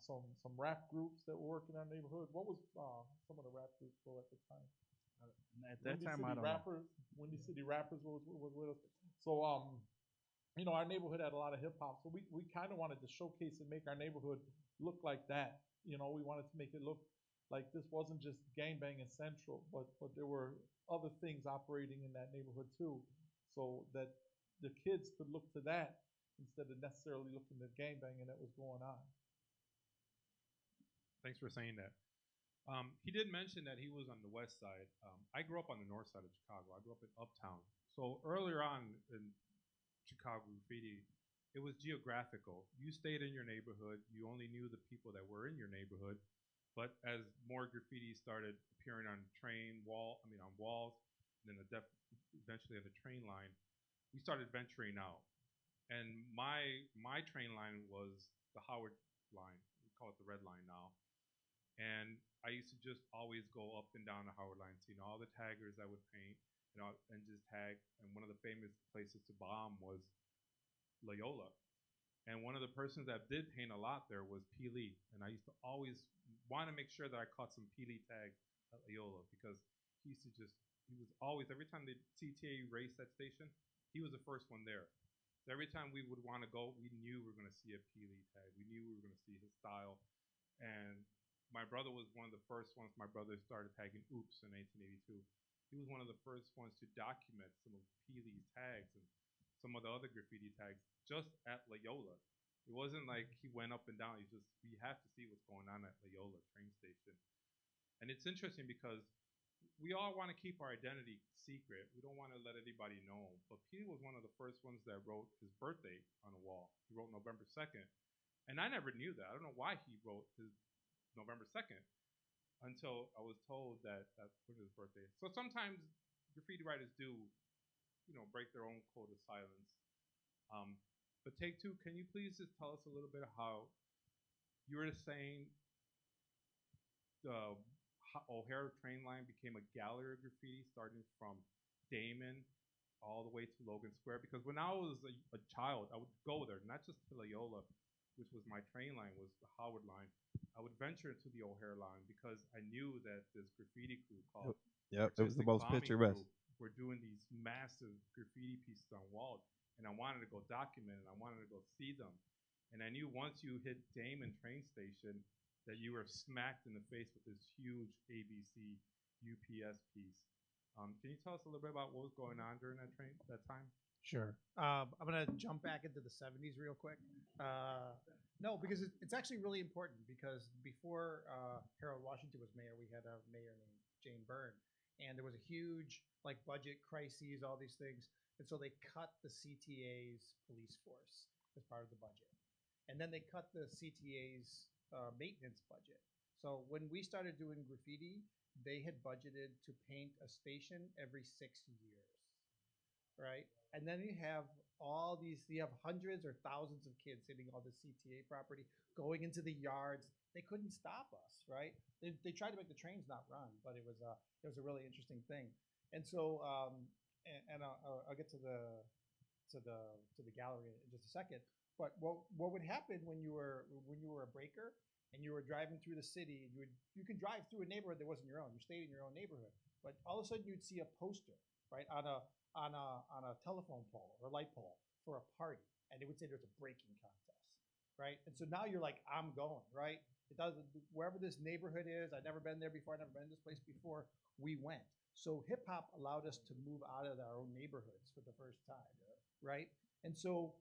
Some rap groups that were working in our neighborhood. What was some of the rap groups for at the time? At that time, I don't know. Windy City Rappers was with us. So, our neighborhood had a lot of hip hop. So we kind of wanted to showcase and make our neighborhood look like that. We wanted to make it look like this wasn't just gangbanging central, but there were other things operating in that neighborhood too. So that the kids could look to that instead of necessarily looking at gangbanging that was going on. Thanks for saying that. He did mention that he was on the west side. I grew up on the north side of Chicago. I grew up in Uptown. So earlier on in Chicago graffiti, it was geographical. You stayed in your neighborhood. You only knew the people that were in your neighborhood. But as more graffiti started appearing on on walls, and then eventually on the train line, we started venturing out. And my train line was the Howard line. We call it the red line now. And I used to just always go up and down the Howard line, seeing all the taggers I would paint and just tag. And one of the famous places to bomb was Loyola. And one of the persons that did paint a lot there was P. Lee. And I used to always want to make sure that I caught some P. Lee tags at Loyola because he was always, every time the CTA raced that station, he was the first one there. So every time we would want to go, we knew we were going to see a Peely tag. We knew we were going to see his style. And my brother was one of the first ones. My brother started tagging Oops in 1882. He was one of the first ones to document some of Peely's tags and some of the other graffiti tags just at Loyola. It wasn't like he went up and down. He just, we have to see what's going on at Loyola train station. And it's interesting because we all want to keep our identity secret. We don't want to let anybody know. But Peely was one of the first ones that wrote his birthday on a wall. He wrote November 2nd. And I never knew that. I don't know why he wrote his November 2nd until I was told that that's when his birthday. So sometimes graffiti writers do, break their own code of silence. But Take Two, can you please just tell us a little bit how you were saying the O'Hare train line became a gallery of graffiti starting from Damon all the way to Logan Square? Because when I was a child, I would go there, not just to Loyola, which was my train line, was the Howard line. I would venture into the O'Hare line because I knew that this graffiti crew called Yep, it was the most picturesque. Were doing these massive graffiti pieces on walls, and I wanted to go document it. I wanted to go see them, and I knew once you hit Damon train station that you were smacked in the face with this huge ABC UPS piece. Can you tell us a little bit about what was going on during that time? Sure. I'm going to jump back into the 70s real quick. No, because it's actually really important because before Harold Washington was mayor, we had a mayor named Jane Byrne. And there was a huge budget crises, all these things. And so they cut the CTA's police force as part of the budget. And then they cut the CTA's maintenance budget. So when we started doing graffiti, they had budgeted to paint a station every 6 years, right? And then you have hundreds or thousands of kids hitting all the CTA property, going into the yards. They couldn't stop us, right? They tried to make the trains not run, but it was a really interesting thing. And so, I'll get to the gallery in just a second. But what would happen when you were a breaker and you were driving through the city? You could drive through a neighborhood that wasn't your own. You stayed in your own neighborhood, but all of a sudden you'd see a poster, right, on a telephone pole or light pole for a party, and it would say there's a breaking contest, right? And so now you're like, I'm going, right? It doesn't, wherever this neighborhood is, I've never been there before, I've never been to this place before, we went. So hip hop allowed us to move out of our own neighborhoods for the first time, right? And so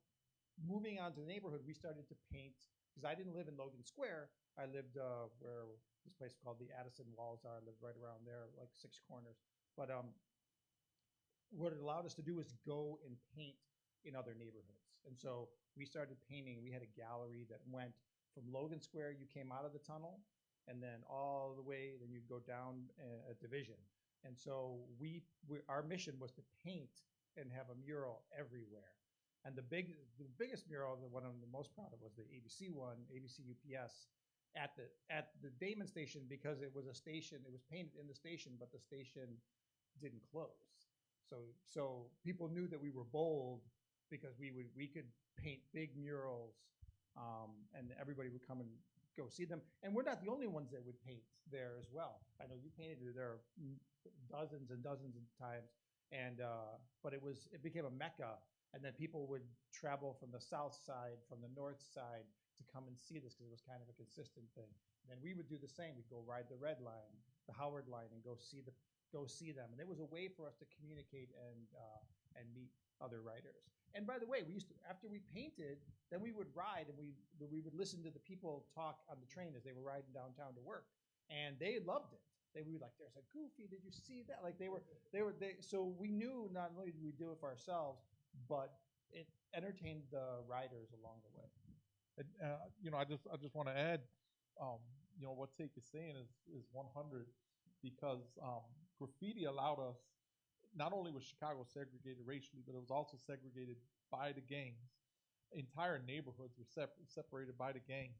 moving on to the neighborhood, we started to paint, because I didn't live in Logan Square. I lived where this place called the Addison Walls are. I lived right around there, like 6 corners. But what it allowed us to do is go and paint in other neighborhoods. And so we started painting. We had a gallery that went from Logan Square. You came out of the tunnel, and then all the way, then you'd go down a division. And so our mission was to paint and have a mural everywhere. And the biggest mural, the one I'm the most proud of, was the ABC one, ABC UPS, at the Damon station, because it was a station. It was painted in the station, but the station didn't close. So people knew that we were bold because we could paint big murals, and everybody would come and go see them. And we're not the only ones that would paint there as well. I know you painted there dozens and dozens of times, and but it became a mecca. And then people would travel from the south side, from the north side, to come and see this because it was kind of a consistent thing. And then we would do the same. We'd go ride the Red Line, the Howard Line, and go see them. And it was a way for us to communicate and meet other writers. And by the way, after we painted, then we would ride and we would listen to the people talk on the train as they were riding downtown to work, and they loved it. They would be like, "There's a Goofy. Did you see that?" Like so we knew not only did we do it for ourselves, but it entertained the riders along the way. And, I just want to add, what Take is saying is 100, because graffiti allowed us. Not only was Chicago segregated racially, but it was also segregated by the gangs. Entire neighborhoods were separated by the gangs,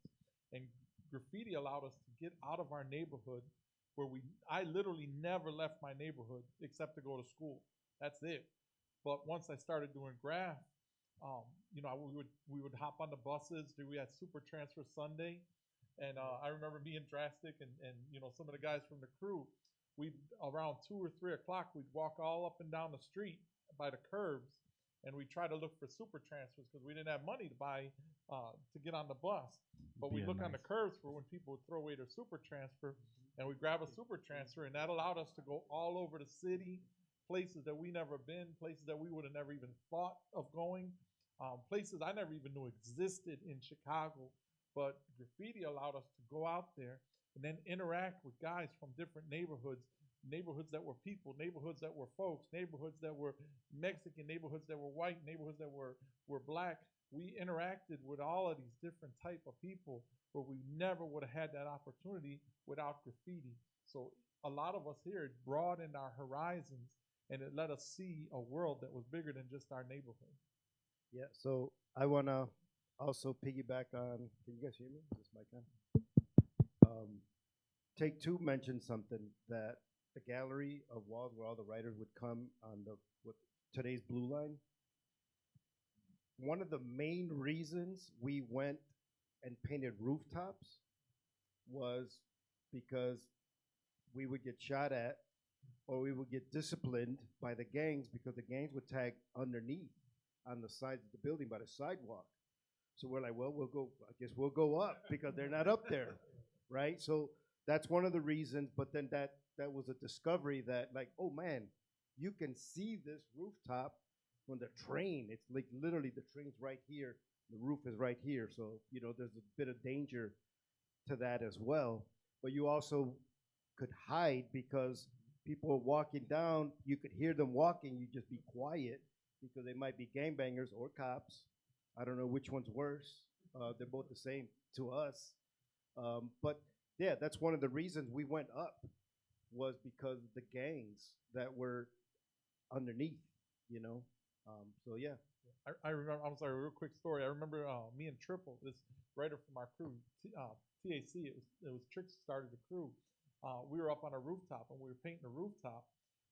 and graffiti allowed us to get out of our neighborhood, where I literally never left my neighborhood except to go to school. That's it. But once I started doing graph, we would hop on the buses. We had Super Transfer Sunday, and I remember being Drastic and some of the guys from the crew. We'd around 2 or 3 o'clock, we'd walk all up and down the street by the curbs, and we try to look for super transfers because we didn't have money to buy to get on the bus. But we look on the curves for when people would throw away their super transfer, and we grab a super transfer, and that allowed us to go all over the city, places that we never been, places that we would have never even thought of going, places I never even knew existed in Chicago. But graffiti allowed us to go out there and then interact with guys from different neighborhoods, neighborhoods that were people, neighborhoods that were folks, neighborhoods that were Mexican, neighborhoods that were white, neighborhoods that were black. We interacted with all of these different type of people where we never would have had that opportunity without graffiti. So a lot of us here, it broadened our horizons and it let us see a world that was bigger than just our neighborhood. Yeah, so I want to also piggyback on, can you guys hear me? Is this mic on? Take Two mentioned something that the gallery of walls where all the writers would come on the what today's Blue Line. One of the main reasons we went and painted rooftops was because we would get shot at or we would get disciplined by the gangs because the gangs would tag underneath on the sides of the building by the sidewalk. So we're like, well, I guess we'll go up because they're not up there, right? So that's one of the reasons, but then that was a discovery that like, oh man, you can see this rooftop from the train. It's like literally the train's right here, the roof is right here. So, you know, there's a bit of danger to that as well. But you also could hide because people are walking down, you could hear them walking, you just be quiet because they might be gangbangers or cops. I don't know which one's worse. They're both the same to us. But yeah, that's one of the reasons we went up was because of the gangs that were underneath, you know. So yeah. I remember, I'm sorry, real quick story. I remember me and Triple, this writer from our crew, TAC, it was Trixter started the crew. We were up on a rooftop and we were painting the rooftop,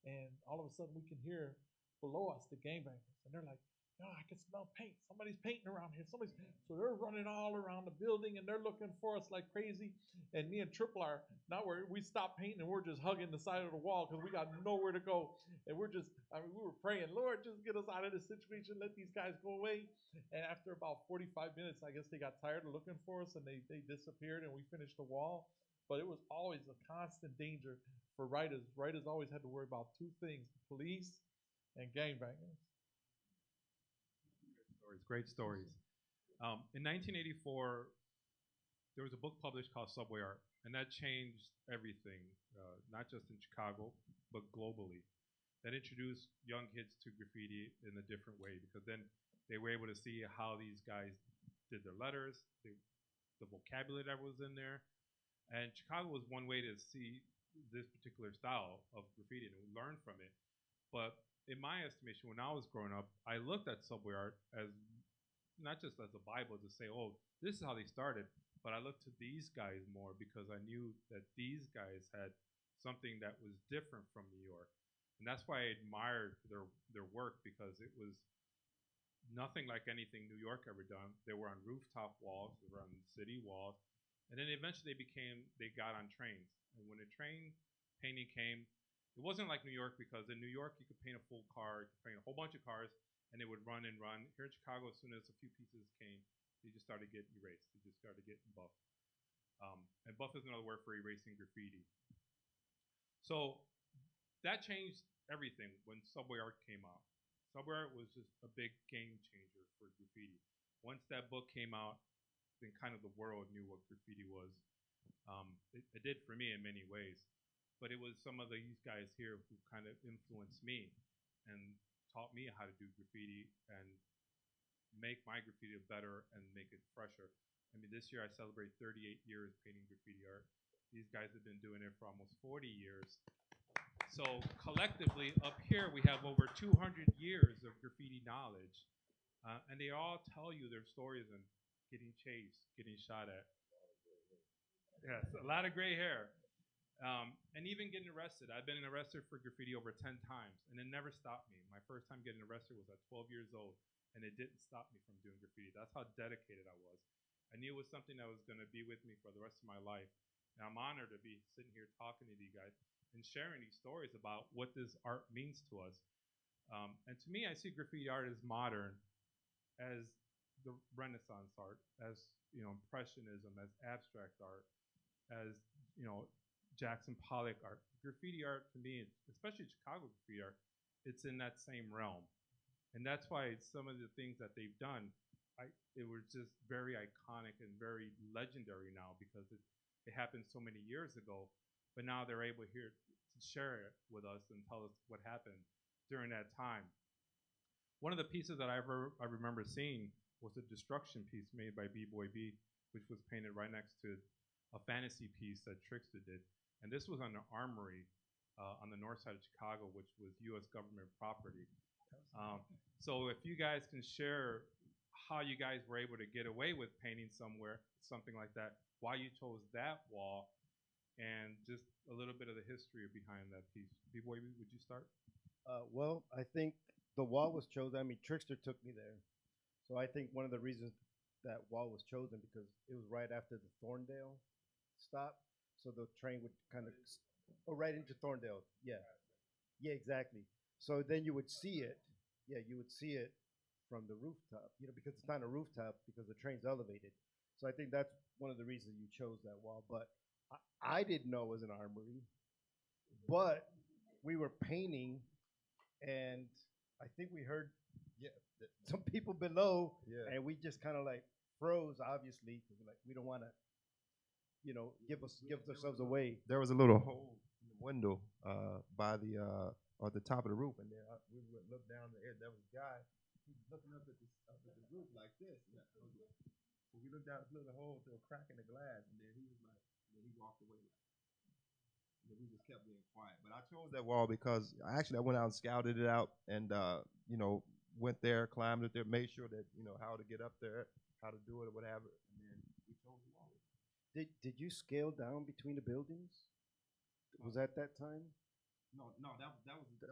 and all of a sudden we can hear below us the gangbangers, and they're like, "Yo, I can smell paint. Somebody's painting around here. Somebody's." So they're running all around the building and they're looking for us like crazy. And me and Triple are now we stopped painting and we're just hugging the side of the wall because we got nowhere to go. And we're just, I mean, we were praying, Lord, just get us out of this situation. Let these guys go away. And after about 45 minutes, I guess they got tired of looking for us and they disappeared and we finished the wall. But it was always a constant danger for writers. Writers always had to worry about two things: police and gangbangers. Great stories. In 1984, there was a book published called Subway Art, and that changed everything, not just in Chicago, but globally. That introduced young kids to graffiti in a different way because then they were able to see how these guys did their letters, the vocabulary that was in there. And Chicago was one way to see this particular style of graffiti and we learned from it. But in my estimation, when I was growing up, I looked at subway art as not just as a Bible to say, oh, this is how they started, but I looked to these guys more because I knew that these guys had something that was different from New York. And that's why I admired their work because it was nothing like anything New York ever done. They were on rooftop walls, they were on city walls, and then eventually they got on trains. And when the train painting came, it wasn't like New York because in New York you could paint a full car, you could paint a whole bunch of cars, and they would run and run. Here in Chicago, as soon as a few pieces came, they just started getting erased. They just started getting buffed. And buff is another word for erasing graffiti. So that changed everything when subway art came out. Subway art was just a big game changer for graffiti. Once that book came out, then kind of the world knew what graffiti was. It did for me in many ways, but it was some of these guys here who kind of influenced me and taught me how to do graffiti and make my graffiti better and make it fresher. I mean, this year I celebrate 38 years painting graffiti art. These guys have been doing it for almost 40 years. So collectively, up here, we have over 200 years of graffiti knowledge. And they all tell you their stories and getting chased, getting shot at. Yes, a lot of gray hair. And even getting arrested. I've been arrested for graffiti over 10 times, and it never stopped me. My first time getting arrested was at 12 years old, and it didn't stop me from doing graffiti. That's how dedicated I was. I knew it was something that was going to be with me for the rest of my life. And I'm honored to be sitting here talking to you guys and sharing these stories about what this art means to us. And to me, I see graffiti art as modern, as the Renaissance art, as Impressionism, as abstract art, as you know Jackson Pollock art. Graffiti art to me, especially Chicago graffiti art, it's in that same realm, and that's why some of the things that they've done, it was just very iconic and very legendary now because it happened so many years ago, but now they're able here to share it with us and tell us what happened during that time. One of the pieces that I remember seeing was a destruction piece made by BBoyB, which was painted right next to a fantasy piece that Trixter did. And this was on the Armory on the north side of Chicago, which was U.S. government property. So if you guys can share how you guys were able to get away with painting something like that, why you chose that wall, and just a little bit of the history behind that piece. BBoyB, would you start? Well, I think the wall was chosen. I mean, Trixter took me there. So I think one of the reasons that wall was chosen because it was right after the Thorndale stop. So the train would kind of go right into Thorndale. Yeah. Yeah, exactly. So then you would see it. Yeah, you would see it from the rooftop, because it's not a rooftop because the train's elevated. So I think that's one of the reasons you chose that wall. But I didn't know it was an armory, but we were painting, and I think we heard some people below, and we just kind of like froze, obviously, because we don't want to, give ourselves away. There was a little hole in the window by the at the top of the roof, and then we would look down there. There was a guy. He was looking up at the roof like this. So we looked down through the hole through a crack in the glass, and then he was like, then he walked away. We just kept being quiet. But I chose that wall because I went out and scouted it out, and went there, climbed it there, made sure that how to get up there, how to do it, or whatever, and then we chose the wall. Did you scale down between the buildings? Was that time? No, that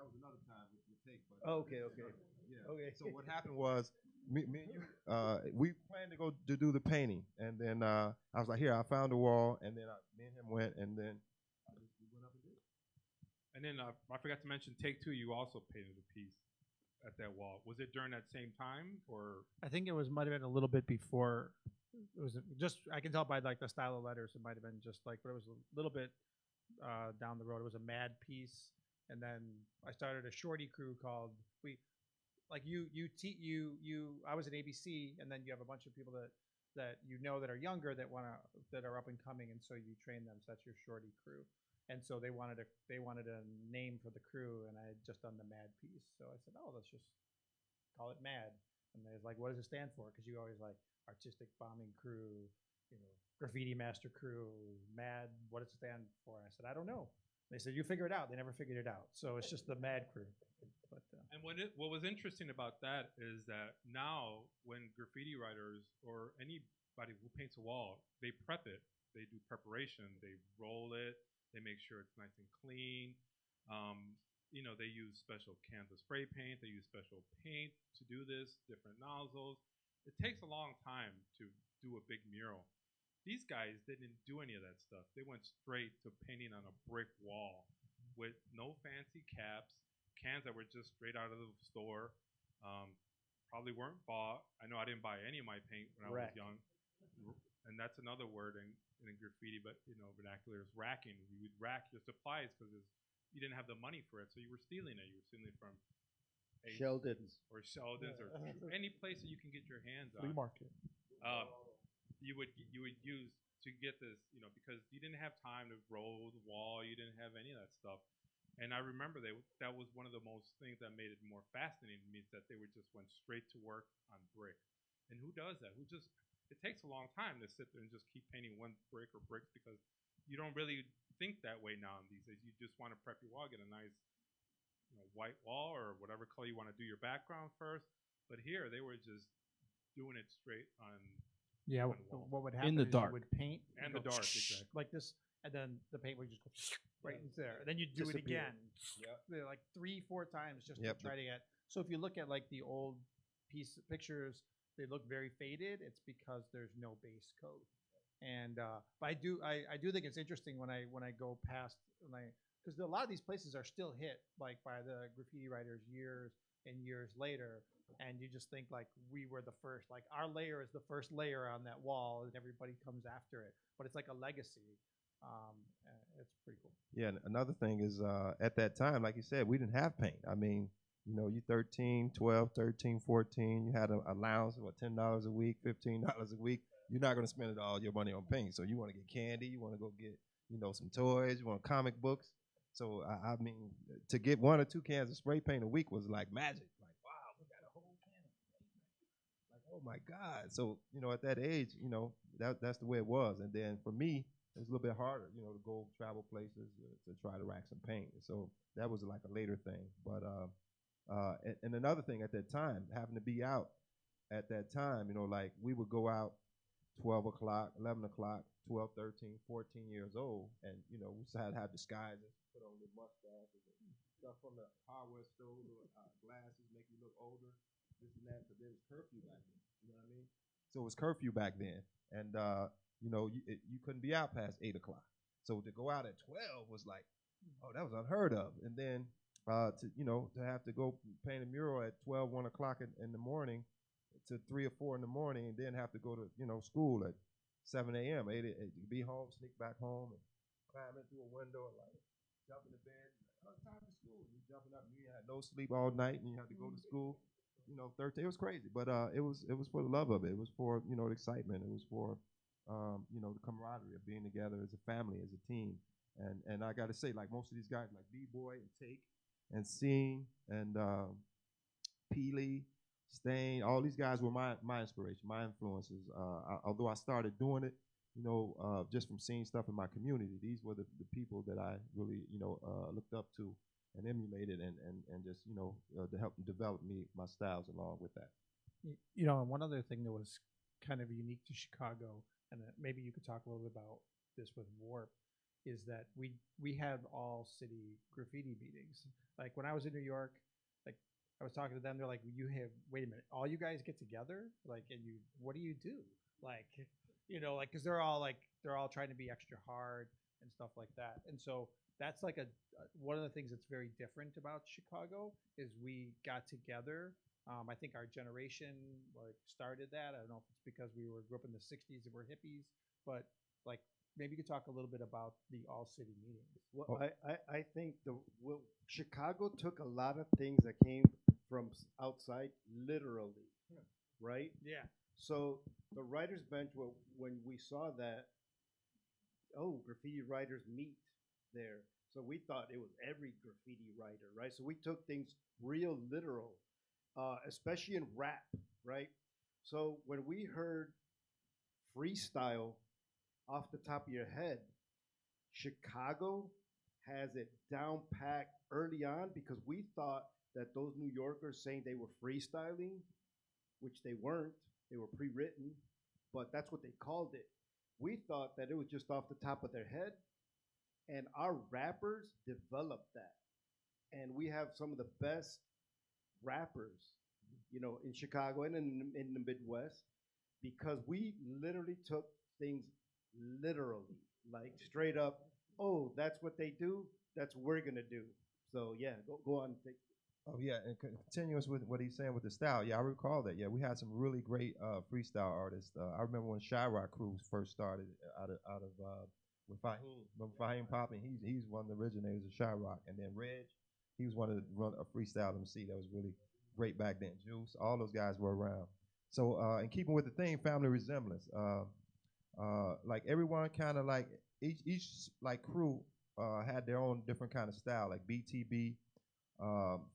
was another time we take. But okay. Yeah. Okay. So what happened was me and you, we planned to go to do the painting, and then I was like, here, I found a wall, and then me and him went, and then we went up and did it. And then I forgot to mention Take Two. You also painted a piece at that wall. Was it during that same time, or? I think it might have been a little bit before. It was just, I can tell by like the style of letters, it might have been just like, but it was a little bit down the road. It was a mad piece, and then I started a shorty crew called I was at ABC, and then you have a bunch of people that that are younger that are up and coming, and so you train them. So that's your shorty crew. And so they wanted a name for the crew, and I had just done the Mad piece. So I said, oh, let's just call it Mad. And they was like, what does it stand for? Because you always like artistic bombing crew, graffiti master crew, Mad. What does it stand for? And I said, I don't know. They said, you figure it out. They never figured it out. So it's just the Mad crew. But, and what was interesting about that is that now when graffiti writers or anybody who paints a wall, they prep it. They do preparation. They roll it. They make sure it's nice and clean. They use special cans of spray paint. They use special paint to do this, different nozzles. It takes a long time to do a big mural. These guys didn't do any of that stuff. They went straight to painting on a brick wall with no fancy caps, cans that were just straight out of the store. Probably weren't bought. I know I didn't buy any of my paint when I was young. And that's another word in graffiti, but vernacular is racking. You would rack your supplies because you didn't have the money for it, so you were stealing it. You were stealing it from Sheldon's or any place that you can get your hands on. Flea market. You would use to get this, because you didn't have time to roll the wall. You didn't have any of that stuff. And I remember that was one of the most things that made it more fascinating to me, is that they just went straight to work on brick. And who does that? It takes a long time to sit there and just keep painting one brick or bricks, because you don't really think that way now these days. You just want to prep your wall, get a nice white wall or whatever color you want to do your background first. But here they were just doing it straight on. Yeah, what would happen in the is dark. you would paint and the dark, exactly. like this, and then the paint would just go right into there, and then you'd do it again, like 3-4 times just to try to get. So if you look at like the old pictures, they look very faded. It's because there's no base coat. And but I do think it's interesting when I go past, because a lot of these places are still hit like by the graffiti writers years and years later, and you just think like we were the first, like our layer is the first layer on that wall, and everybody comes after it. But it's like a legacy. It's pretty cool. Yeah, and another thing is at that time, like you said, we didn't have paint. I mean, you know, you 13, 12, 13, 14, you had an allowance of what, $10 a week, $15 a week. You're not going to spend all your money on paint. So you want to get candy, you want to go get, you know, some toys, you want comic books. So I mean, to get 1 or 2 cans of spray paint a week was like magic. Like, wow, we got a whole can of spray paint. Like, oh my God. So, you know, at that age, you know, that's the way it was. And then for me, it was a little bit harder, you know, to go travel places to try to rack some paint. So that was like a later thing. But and another thing at that time, having to be out at that time, you know, like we would go out 12 o'clock, 11 o'clock, 12, 13, 14 years old. And, you know, we still had to have disguises, put on the mustaches and stuff from the hardware store, little glasses, make you look older, this and that. But there was curfew back then, you know what I mean? So it was curfew back then. And, you know, you couldn't be out past 8 o'clock. So to go out at 12 was like, oh, that was unheard of. And then to have to go paint a mural at 12, 1 o'clock in the morning to 3 or 4 in the morning, and then have to go to, you know, school at 7 a.m., 8, be home, sneak back home, and climb in through a window and like jump in the bed. Like, oh, it's time for school. And you jumping up, and you had no sleep all night, and you had to go to school. You know, 13. It was crazy, but it was for the love of it. It was for, you know, the excitement. It was for you know, the camaraderie of being together as a family, as a team. And I got to say, like most of these guys, like B-Boy and Take and Scene and Peely, Stain, all these guys were my inspiration, my influences. Although I started doing it, you know, just from seeing stuff in my community, these were the people that I really, you know, looked up to and emulated and just, you know, to help develop my styles along with that. You know, and one other thing that was kind of unique to Chicago, and maybe you could talk a little bit about this with Warp, is that we had all city graffiti meetings. Like when I was in New York, like I was talking to them, they're like, wait a minute, all you guys get together? Like, and what do you do? Like, you know, like, cause they're all trying to be extra hard and stuff like that. And so that's like one of the things that's very different about Chicago is we got together. I think our generation like started that. I don't know if it's because we grew up in the '60s and we're hippies, but like maybe you could talk a little bit about the all city meetings. Well, I think Chicago took a lot of things that came from outside, literally, right? Yeah. So the writers' bench, when we saw that, oh, graffiti writers meet there. So we thought it was every graffiti writer, right? So we took things real literal, especially in rap, right? So when we heard freestyle off the top of your head, Chicago has it down packed early on because we thought that those New Yorkers saying they were freestyling, which they weren't, they were pre-written, but that's what they called it. We thought that it was just off the top of their head, and our rappers developed that. And we have some of the best rappers, you know, in Chicago and in the Midwest, because we literally took things literally, like straight up. Oh, that's what they do. That's what we're gonna do. So yeah, go on. Oh yeah, and continuous with what he's saying with the style. Yeah, I recall that. Yeah, we had some really great freestyle artists. I remember when Shyrock Crew first started out of with Fahim. Remember Fahim Poppin? He's one of the originators of Shyrock, and then Reg, he was one of a freestyle MC that was really great back then. Juice, all those guys were around. So and keeping with the theme, family resemblance. Like everyone kind of like each like crew had their own different kind of style, like BTB,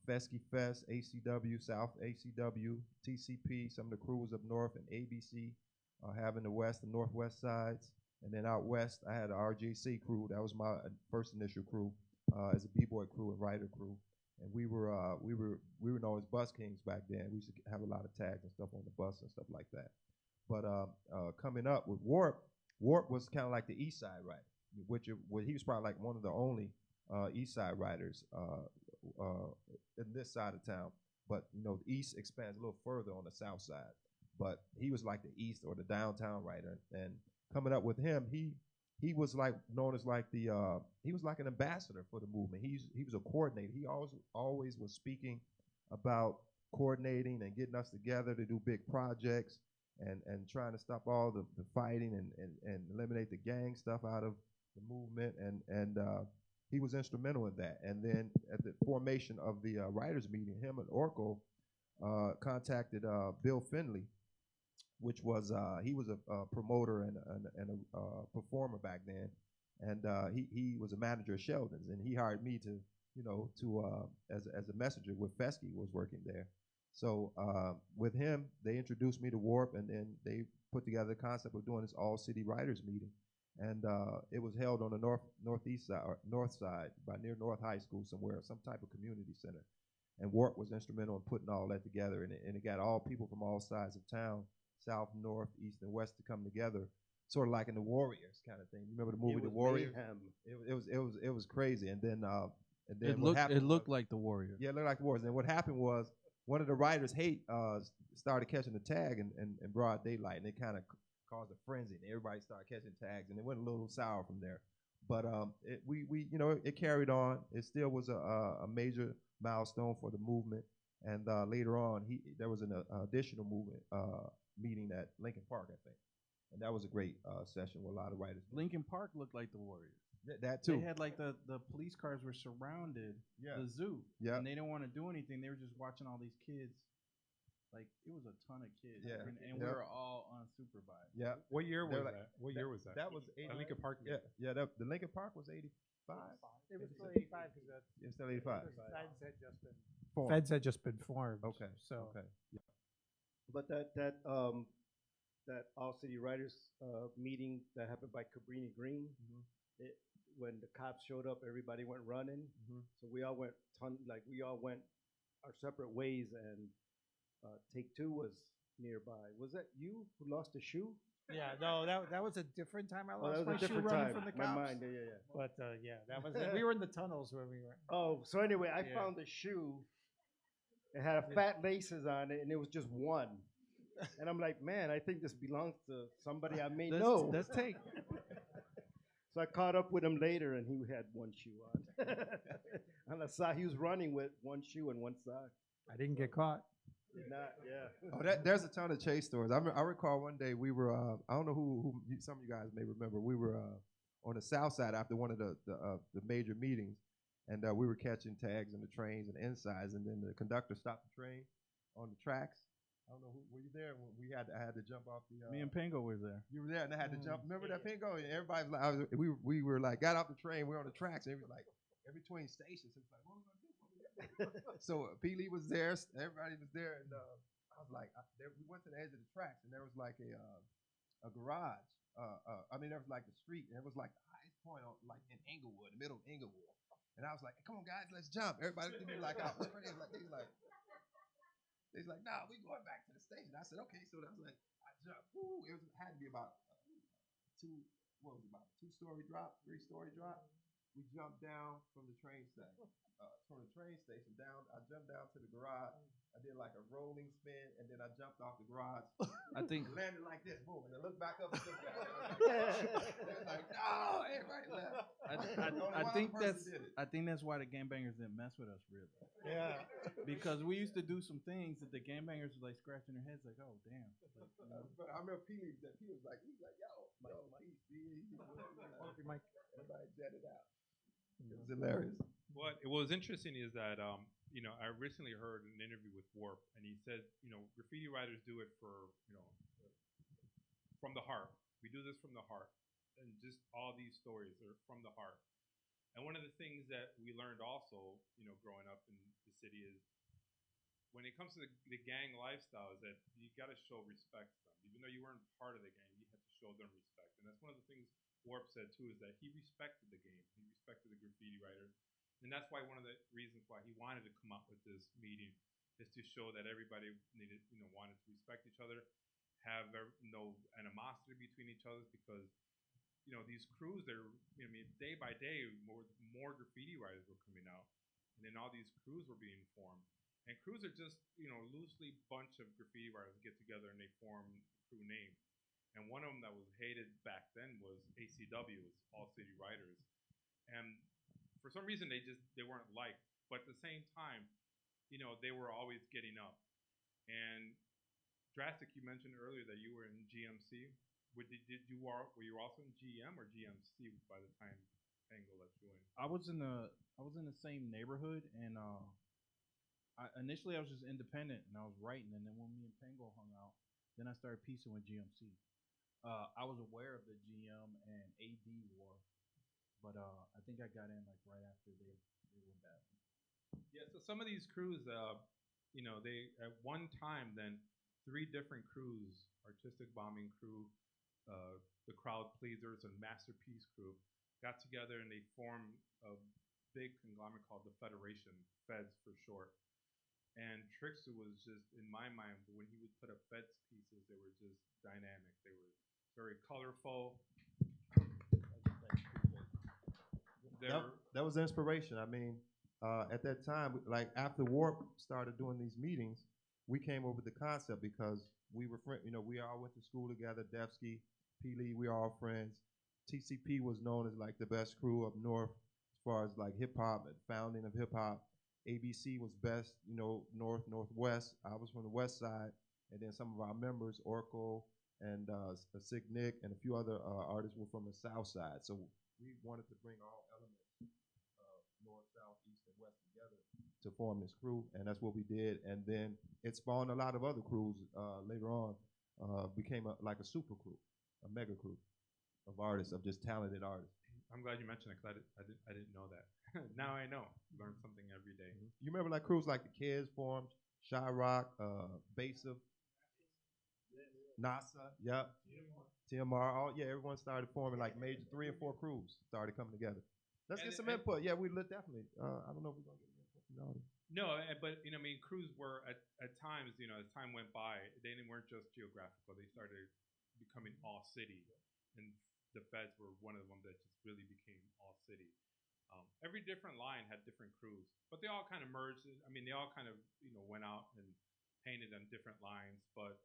Fesky Fest, ACW, South ACW, TCP, some of the crews up north, and ABC having the west and northwest sides. And then out west, I had the RJC crew. That was my first initial crew as a B-boy crew and writer crew. And we were known as Bus Kings back then. We used to have a lot of tags and stuff on the bus and stuff like that. But coming up with Warp was kind of like the East Side writer, which he was probably like one of the only East Side writers in this side of town. But you know, the East expands a little further on the South side. But he was like the East or the downtown writer. And coming up with him, he was like known as like he was like an ambassador for the movement. He was a coordinator. He always was speaking about coordinating and getting us together to do big projects and trying to stop all the fighting and eliminate the gang stuff out of the movement. And he was instrumental in that. And then at the formation of the writers meeting, him and Oracle contacted Bill Finley, which was he was a promoter and a performer back then, and he was a manager of Sheldon's, and he hired me to as a messenger with S.H.E was working there. So with him, they introduced me to Warp, and then they put together the concept of doing this all city writers meeting, and it was held on the northeast side, or north side, by near North High School somewhere, some type of community center. And Warp was instrumental in putting all that together, and it got all people from all sides of town, south, north, east, and west, to come together, sort of like in the Warriors kind of thing. You remember the movie The Warriors? It was crazy. And then it looked like the Warriors. Yeah, it looked like the Warriors. And what happened was one of the writers started catching the tag in broad daylight, and it kind of caused a frenzy, and everybody started catching tags, and it went a little sour from there. But it carried on. It still was a major milestone for the movement. And later on, there was an additional movement meeting at Lincoln Park, I think, and that was a great session with a lot of writers. Lincoln Park looked like the Warriors. That too. They had like the police cars were surrounded the zoo, and they didn't want to do anything. They were just watching all these kids. Like, it was a ton of kids, and we were all unsupervised. Yeah. What year was that? What year was that? That was 80. Lincoln Park. The Lincoln Park was 85. It was still 85 because it's still 85. Feds had just been formed. Okay. So okay. Yeah. But that all city writers meeting that happened by Cabrini Green, when the cops showed up, everybody went running. So we all went our separate ways, and Take Two was nearby. Was that you who lost a shoe? Yeah, no, that was a different time. I lost that was my a different shoe running time. from the cops. My mind, yeah. But that was it. We were in the tunnels where we were. Oh, so anyway, I found a shoe. It had fat laces on it, and it was just one. And I'm like, man, I think this belongs to somebody I may know. Let's take. So I caught up with him later, and he had one shoe on. And I saw he was running with one shoe and one sock. I didn't get caught. Oh, there's a ton of chase stories. I recall one day we were, I don't know who some of you guys may remember. We were on the south side after one of the major meetings, and we were catching tags in the trains and insides, and then the conductor stopped the train on the tracks. I don't know were you there when I had to jump off the. Me and Pengo were there. You were there, and I had to jump. Remember that Pengo? And everybody was like, we were like, got off the train, we were on the tracks, and it was like, in between stations, it was like, what are we gonna do? So P. Lee was there, everybody was there, and I was like, we went to the edge of the tracks, and there was like a garage. There was like the street, and it was like the highest point on, like in Inglewood, the middle of Inglewood. And I was like, come on, guys, let's jump. Everybody looked at me like I was crazy. He's like, nah, we going back to the station. I said, okay. So I was like, I jumped. Woo, had to be about about a 2-story drop, 3-story drop. We jumped down from the train station. Down. I jumped down to the garage. I did like a rolling spin, and then I jumped off the garage. I think landed like this, boom, and I looked back up and looked back. They was like, no, everybody left. I think that's why the gangbangers didn't mess with us, really. Yeah. Because we used to do some things that the gangbangers was like scratching their heads, like, oh damn. But I remember P was like, yo, everybody jetted out. It was hilarious. What was interesting is that I recently heard an interview with Warp, and he said, graffiti writers do it for from the heart. We do this from the heart, and just all these stories are from the heart. And one of the things that we learned also, growing up in the city is when it comes to the gang lifestyle is that you got to show respect to them. Even though you weren't part of the gang, you had to show them respect. And that's one of the things Warp said too, is that he respected the game. He respected the graffiti writers. And that's why one of the reasons why he wanted to come up with this meeting is to show that everybody wanted to respect each other, have no animosity between each other, because these crews, day by day, more graffiti writers were coming out, and then all these crews were being formed. And crews are just loosely bunch of graffiti writers get together and they form a crew name. And one of them that was hated back then was ACW, All City Writers, and for some reason they weren't liked. But at the same time, they were always getting up. And Drastic, you mentioned earlier that you were in GMC. Were you also in GM or GMC by the time Pengo let you in? I was in the same neighborhood, and initially I was just independent and I was writing, and then when me and Pengo hung out, then I started piecing with GMC. I was aware of the GM and AD war, but I think I got in like right after they went bad. Yeah, so some of these crews, they at one time then 3 different crews, artistic bombing crew, the crowd pleasers, and masterpiece crew, got together and they formed a big conglomerate called the Federation, Feds for short. And Trixter was just, in my mind, when he would put up Feds pieces, they were just dynamic. They were very colorful. That was inspiration. I mean, at that time, like after Warp started doing these meetings, we came up with the concept because we were friends. We all went to school together. Devsky, P. Lee, we all friends. TCP was known as like the best crew up north as far as like hip hop and founding of hip hop. ABC was best, north, northwest. I was from the west side, and then some of our members, Oracle and Sig Nick and a few other artists were from the south side. So we wanted to bring all elements north, south, east, and west together to form this crew, and that's what we did. And then it spawned a lot of other crews later on. Became like a super crew, a mega crew of artists, of just talented artists. I'm glad you mentioned it because I didn't know that. Now I know. Learn something every day. You remember like crews like the Kids formed, Shy Rock, Basive, NASA, yep, TMR. Everyone started forming like major 3 and 4 crews started coming together. Let's get some input. Yeah, we definitely. I don't know if we're gonna get any input from the audience. No, but crews were at times, as time went by, they weren't just geographical. They started becoming all city, and the Feds were one of them that just really became all city. Every different line had different crews, but they all kind of merged. They all kind of went out and painted on different lines. But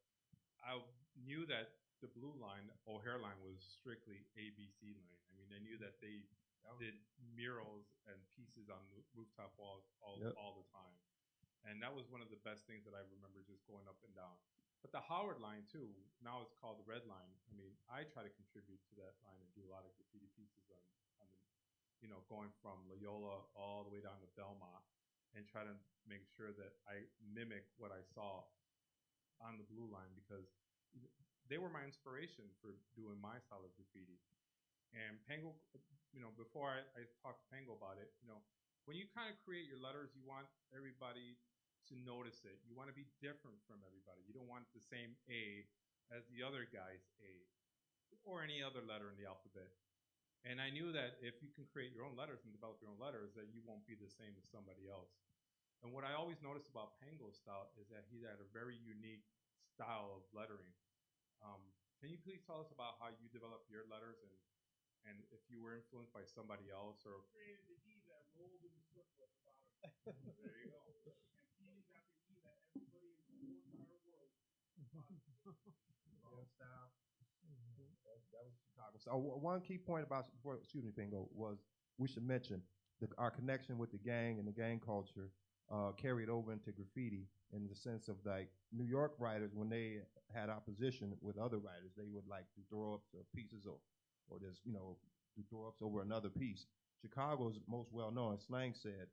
I knew that the blue line, O'Hare line, was strictly ABC line. I knew that they did murals and pieces on the rooftop walls all the time. And that was one of the best things that I remember just going up and down. But the Howard line too, now it's called the Red Line. I try to contribute to that line and do a lot of graffiti pieces on the, going from Loyola all the way down to Belmont, and try to make sure that I mimic what I saw on the blue line because they were my inspiration for doing my style of graffiti. And Pengo, before I talk to Pengo about it, when you kind of create your letters, you want everybody to notice it. You want to be different from everybody. You don't want the same A as the other guy's A or any other letter in the alphabet. And I knew that if you can create your own letters and develop your own letters, that you won't be the same as somebody else. And what I always noticed about Pengo's style is that he had a very unique style of lettering. Can you please tell us about how you developed your letters and if you were influenced by somebody else or created the E that rolled in the circle at the bottom. There you go. And Keely got the E that everybody in the whole entire world. Style. That was Chicago. So one key point about, excuse me, Pengo, was we should mention our connection with the gang and the gang culture carried over into graffiti in the sense of like New York writers, when they had opposition with other writers, they would like do throw-ups or pieces or just, do throw-ups over another piece. Chicago's most well-known, as Slang said,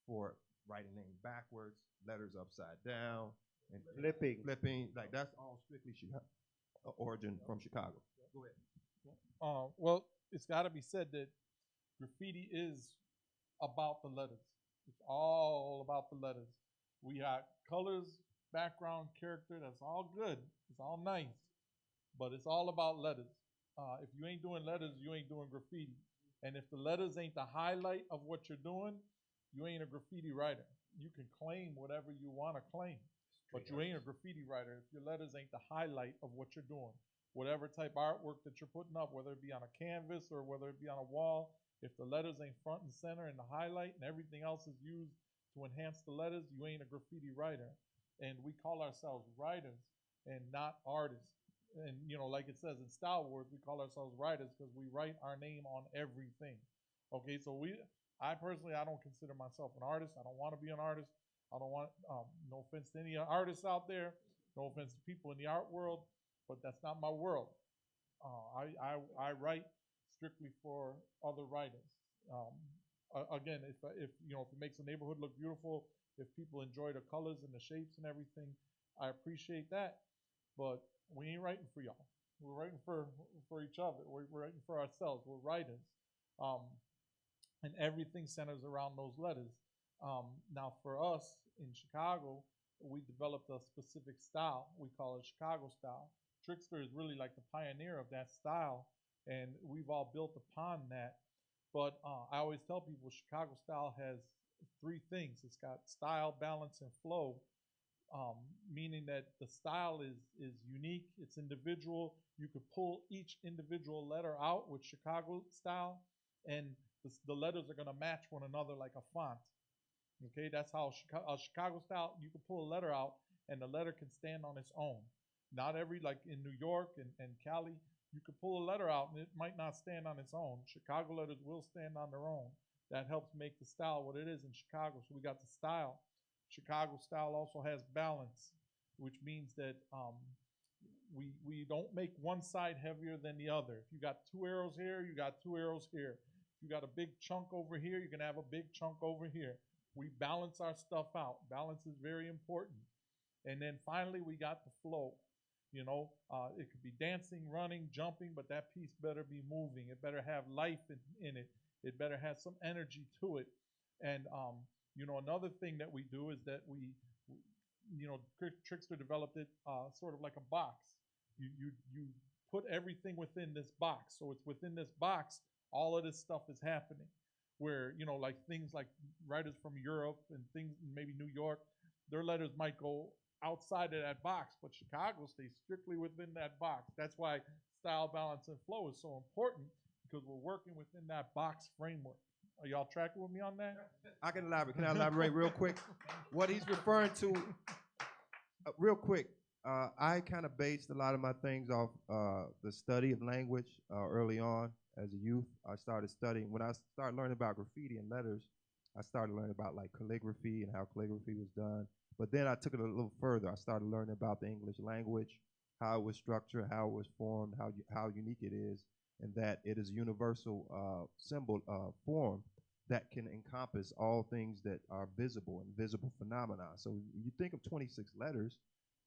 for writing names backwards, letters upside down, and flipping. Like that's all strictly origin from Chicago. Go ahead. Well, it's got to be said that graffiti is about the letters. It's all about the letters. We got colors, background, character. That's all good. It's all nice, but it's all about letters. If you ain't doing letters, you ain't doing graffiti. And if the letters ain't the highlight of what you're doing, you ain't a graffiti writer. You can claim whatever you want to claim, but you ain't a graffiti writer if your letters ain't the highlight of what you're doing. Whatever type of artwork that you're putting up, whether it be on a canvas or whether it be on a wall, if the letters ain't front and center and the highlight and everything else is used to enhance the letters, you ain't a graffiti writer. And we call ourselves writers and not artists. And, like it says in Style Wars, we call ourselves writers because we write our name on everything. Okay, so I personally, I don't consider myself an artist. I don't want to be an artist. I don't want, no offense to any artists out there, no offense to people in the art world, but that's not my world. I write strictly for other writers. Again, if you know, if it makes a neighborhood look beautiful, if people enjoy the colors and the shapes and everything, I appreciate that. But we ain't writing for y'all. We're writing for each other. We're writing for ourselves. We're writers, and everything centers around those letters. Now, for us in Chicago, we developed a specific style. We call it Chicago style. Trixter is really like the pioneer of that style, and we've all built upon that. But I always tell people Chicago style has three things. It's got style, balance, and flow, meaning that the style is unique, it's individual. You could pull each individual letter out with Chicago style, and the letters are going to match one another like a font. Okay, that's how Chicago style, you can pull a letter out and the letter can stand on its own. Not every, like in New York and Cali, you could pull a letter out and it might not stand on its own. Chicago letters will stand on their own. That helps make the style what it is in Chicago. So we got the style. Chicago style also has balance, which means that we don't make one side heavier than the other. If you got two arrows here, you got two arrows here. If you got a big chunk over here, you're going to have a big chunk over here. We balance our stuff out. Balance is very important. And then finally, we got the flow. You know, it could be dancing, running, jumping, but that piece better be moving. It better have life in it. It better have some energy to it. And, you know, another thing that we do is that you know, Trixter developed it sort of like a box. You put everything within this box. So it's within this box, all of this stuff is happening. Where, you know, like things like writers from Europe and things, maybe New York, their letters might go outside of that box, but Chicago stays strictly within that box. That's why style, balance, and flow is so important, because we're working within that box framework. Are y'all tracking with me on that? I can elaborate. Can I elaborate real quick? What he's referring to, real quick, I kind of based a lot of my things off the study of language early on as a youth. I started studying, when I started learning about graffiti and letters, I started learning about like calligraphy and how calligraphy was done. But then I took it a little further. I started learning about the English language, how it was structured, how it was formed, how unique it is, and that it is a universal symbol form that can encompass all things that are visible and visible phenomena. So you think of 26 letters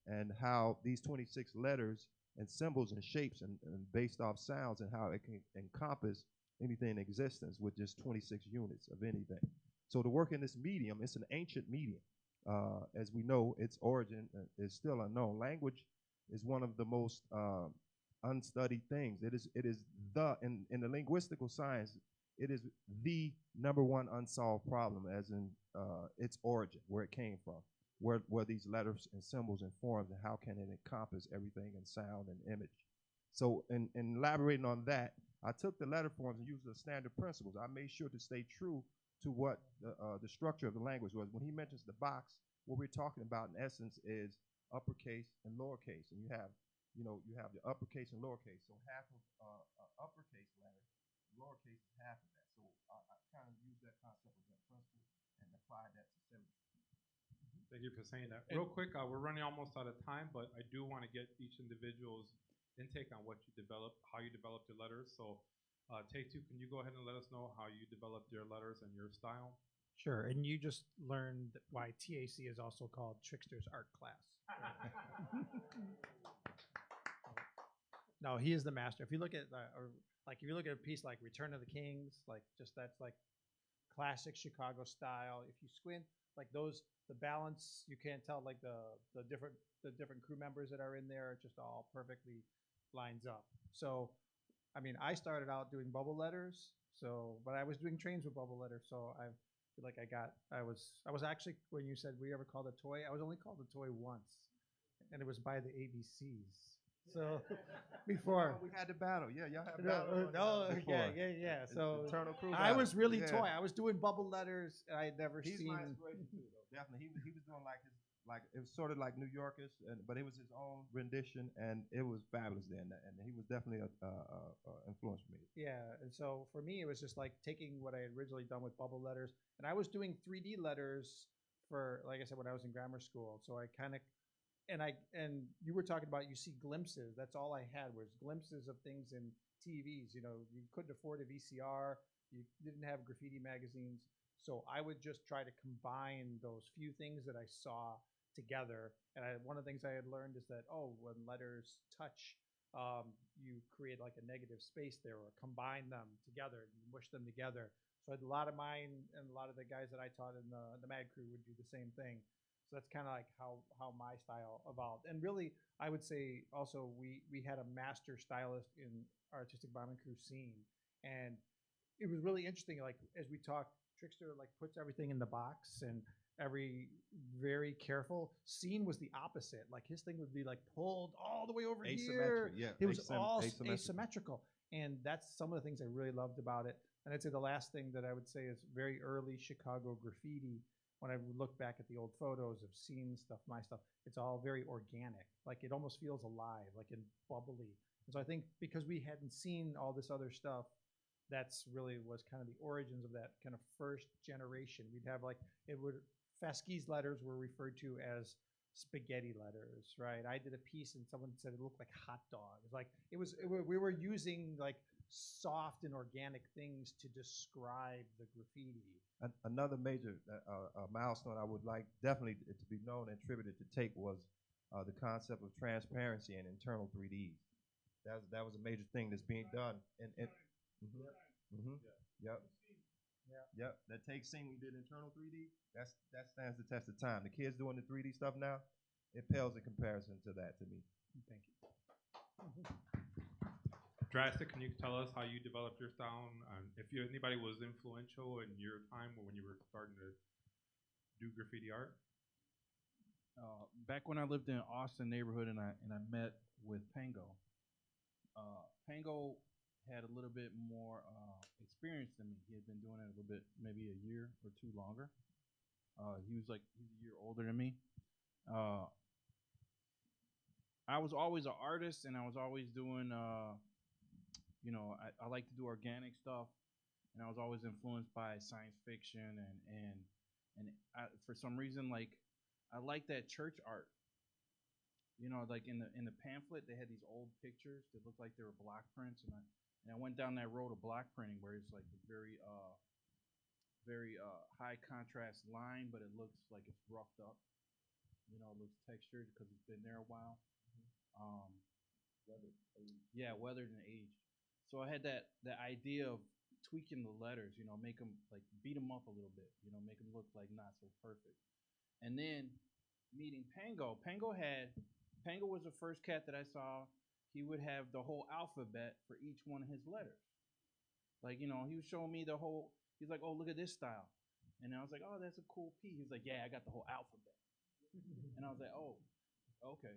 and how these 26 letters and symbols and shapes and based off sounds and how it can encompass anything in existence with just 26 units of anything. So to work in this medium, it's an ancient medium. As we know, its origin is still unknown. Language is one of the most unstudied things. It is in the linguistical science, it is the #1 unsolved problem, as in its origin, where it came from, where these letters and symbols and forms, and how can it encompass everything in sound and image. So in elaborating on that, I took the letter forms and used the standard principles. I made sure to stay true to what the structure of the language was. When he mentions the box, what we're talking about in essence is uppercase and lowercase. And you have the uppercase and lowercase. So half of uppercase letter, lowercase is half of that. So I kind of use that concept of that principle and apply that to symmetry. Thank you for saying that. Real quick, we're running almost out of time, but I do want to get each individual's intake on what you developed, how you developed your letters. So Take Two, can you go ahead and let us know how you developed your letters and your style? Sure, and you just learned why TAC is also called Trixter's art class. No, he is the master. If you look at, if you look at a piece like Return of the Kings, like just that's like classic Chicago style. If you squint, like those, the balance, you can't tell like the different crew members that are in there. It just all perfectly lines up. So, I mean, I started out doing bubble letters. So, but I was doing trains with bubble letters. So I feel like I was actually, when you said we ever called a toy, I was only called a toy once, and it was by the ABCs. So before we had the battle, yeah, y'all had battle. Yeah. So Eternal Crew I was really yeah. toy. I was doing bubble letters, and I had never He's seen. my inspiration too, though. Definitely, he was doing it was sort of like New Yorkers, but it was his own rendition, and it was fabulous then. And he was definitely a influence for me. Yeah, and so for me, it was just like taking what I had originally done with bubble letters, and I was doing 3D letters for, like I said, when I was in grammar school. So I kind of, and you were talking about, you see glimpses. That's all I had was glimpses of things in TVs. You know, you couldn't afford a VCR. You didn't have graffiti magazines. So I would just try to combine those few things that I saw together. And one of the things I had learned is that, oh, when letters touch, you create like a negative space there, or combine them together and mush them together. So a lot of mine and a lot of the guys that I taught in the Mad Crew would do the same thing. So that's kind of like how my style evolved. And really, I would say also we had a master stylist in our artistic bombing crew scene, and it was really interesting. Like as we talked, Trixter like puts everything in the box and very careful. Scene was the opposite. Like his thing would be like pulled all the way over here. Yeah, It was all asymmetrical. And that's some of the things I really loved about it. And I'd say the last thing that I would say is very early Chicago graffiti. When I look back at the old photos of scene stuff, my stuff, it's all very organic. Like it almost feels alive, like and bubbly. And so I think because we hadn't seen all this other stuff, that's really was kind of the origins of that kind of first generation. We'd have like, Faske's letters were referred to as spaghetti letters, right? I did a piece and someone said it looked like hot dogs. Like we were using like soft and organic things to describe the graffiti. Another major milestone I would like definitely to be known and attributed to Take was the concept of transparency and internal 3Ds. That was a major thing that's being done. Yep. Yep. That Take scene we did internal 3D. That stands the test of time. The kids doing the 3D stuff now, it pales in comparison to that to me. Thank you. Drastic, can you tell us how you developed your style? And if anybody was influential in your time when you were starting to do graffiti art? Back when I lived in Austin neighborhood and I met with Pengo. Pengo had a little bit more experience than me. He had been doing it a little bit, maybe a year or two longer. He's a year older than me. I was always an artist, and I was always doing, I like to do organic stuff, and I was always influenced by science fiction, and for some reason, like, I like that church art. You know, like in the pamphlet, they had these old pictures that looked like they were block prints, and I went down that road of block printing where it's like a very high contrast line, but it looks like it's roughed up. You know, it looks textured because it's been there a while. Weathered, aged. Yeah, weathered and aged. So I had that idea of tweaking the letters, you know, make them like beat them up a little bit, you know, make them look like not so perfect. And then meeting Pengo, Pengo was the first cat that I saw. He would have the whole alphabet for each one of his letters. Like, you know, he was showing me the whole. He's like, oh, look at this style. And I was like, oh, that's a cool P. He was like, yeah, I got the whole alphabet. And I was like, oh, okay.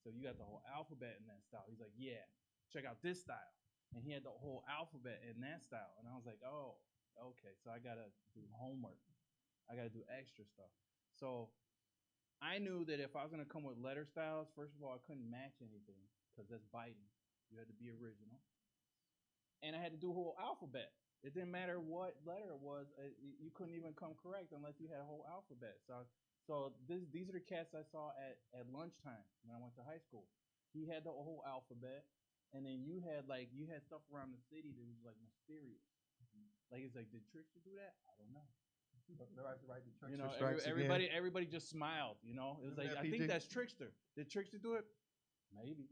So you got the whole alphabet in that style. He's like, yeah, check out this style. And he had the whole alphabet in that style. And I was like, oh, okay. So I got to do homework. I got to do extra stuff. So I knew that if I was going to come with letter styles, first of all, I couldn't match anything because that's biting. You had to be original. And I had to do a whole alphabet. It didn't matter what letter it was. You couldn't even come correct unless you had a whole alphabet. So these are the cats I saw at lunchtime when I went to high school. He had the whole alphabet, and then you had stuff around the city that was like mysterious. Like it's like, did Trixter do that? I don't know. You know, everybody just smiled. You know, it was like, I think that's Trixter. Did Trixter do it? Maybe.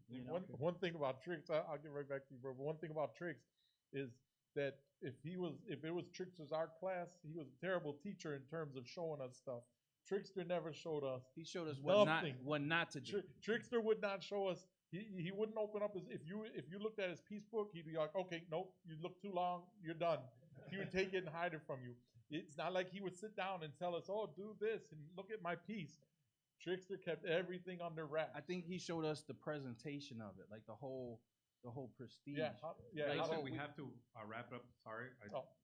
You know? One thing about Trix, I'll get right back to you, bro. But one thing about Trix is that if it was Trixter's art class, he was a terrible teacher in terms of showing us stuff. Trixter never showed us. He showed us what not to do. Trixter would not show us. He wouldn't open up his. If you looked at his piece book, he'd be like, okay, nope, you look too long, you're done. He would take it and hide it from you. It's not like he would sit down and tell us, oh, do this and look at my piece. Trixter kept everything under wraps. I think he showed us the presentation of it, like the whole prestige. We have to wrap it up. Sorry,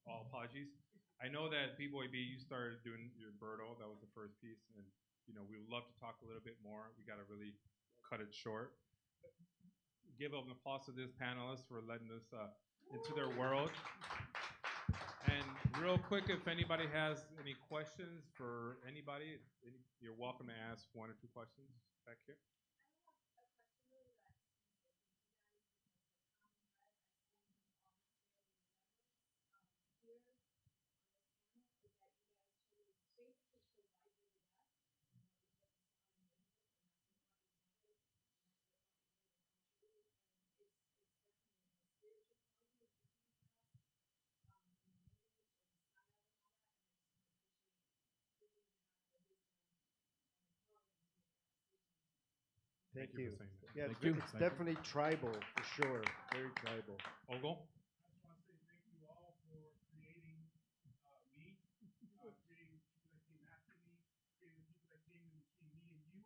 all apologies. I know that BBoyB, you started doing your Birdo. That was the first piece, and you know we would love to talk a little bit more. We got to really cut it short. Give an applause to this panelists for letting us into their world. And real quick, if anybody has any questions for anybody, you're welcome to ask one or two questions back here. Thank you you. for saying that. Yeah, Thank it's, you. it's Thank you. definitely tribal for sure. Very tribal. Ogle? I just want to say thank you all for creating me, creating the people that came after me, creating the people that came in between me and you.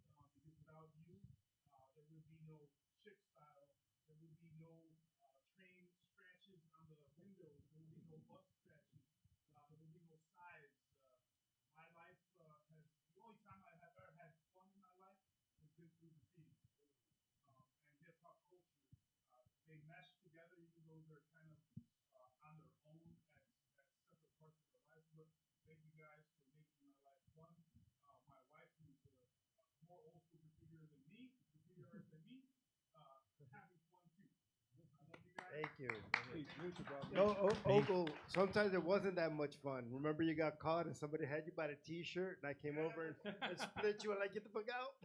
Because without you, there would be no ship style, there would be no train scratches on the windows, there would be no bus crashes, there would be no sides. My life has, the only time I have ever had fun in my life has been through graffiti and hip hop culture. They mesh together, even though they're kind of on their own as separate parts of their life. But thank you guys for making my life fun. My wife, who's more old school graffiti than me, graffiti artist than me, having fun too. I love you guys. Thank you. Peace, brother. No, Ogle, sometimes it wasn't that much fun. Remember you got caught and somebody had you by the t-shirt and I came over and split you and like, get the fuck out?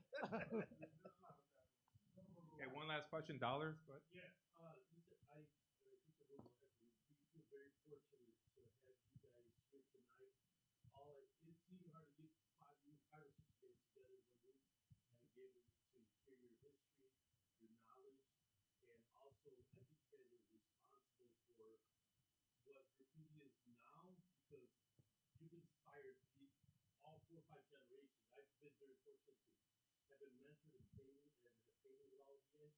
Okay, one last question. Dollars? Go ahead. Yeah, listen, I think the room will have we feel very fortunate to have you guys here tonight. It's even hard to get five or six guys together in one room and be able to hear your history, your knowledge, and also I think you guys are responsible for what graffiti is now because you've inspired all 4 or 5 generations. I've been very fortunate to have been mentored and painted with all of you guys.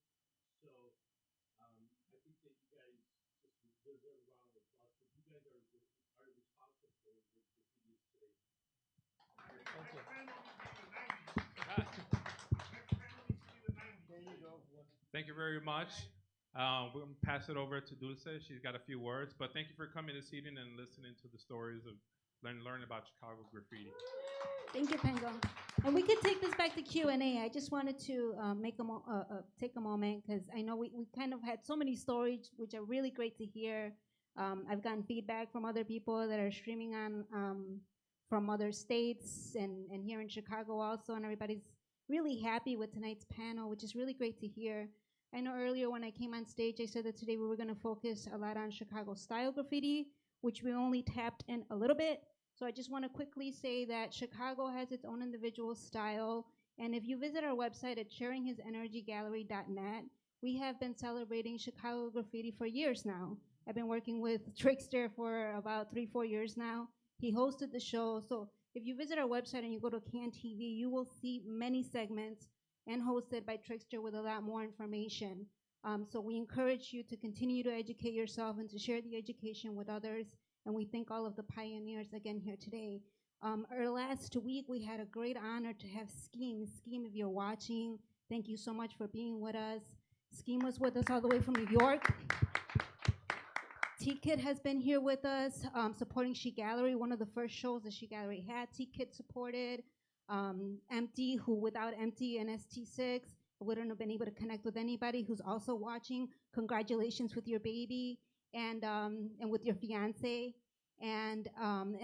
So I think that you guys just deserve a round of applause because you guys are responsible for what graffiti is today. Thank you very much. We'll pass it over to Dulce. She's got a few words, but thank you for coming this evening and listening to the stories of learning about Chicago graffiti. Thank you, Pengo. And we could take this back to Q&A. I just wanted to take a moment because I know we kind of had so many stories, which are really great to hear. I've gotten feedback from other people that are streaming on from other states and here in Chicago also, and everybody's really happy with tonight's panel, which is really great to hear. I know earlier when I came on stage, I said that today we were going to focus a lot on Chicago style graffiti, which we only tapped in a little bit. So I just want to quickly say that Chicago has its own individual style. And if you visit our website at sharinghisenergygallery.net, we have been celebrating Chicago graffiti for years now. I've been working with Trixter for about 3-4 years now. He hosted the show. So if you visit our website and you go to Can TV, you will see many segments and hosted by Trixter with a lot more information. So we encourage you to continue to educate yourself and to share the education with others. And we thank all of the pioneers again here today. Last week, we had a great honor to have Scheme. Scheme, if you're watching, thank you so much for being with us. Scheme was with us all the way from New York. T-Kid has been here with us, supporting S.H.E Gallery, one of the first shows that S.H.E Gallery had. T-Kid supported. Empty, who without Empty and ST6 wouldn't have been able to connect with anybody, who's also watching. Congratulations with your baby and with your fiance and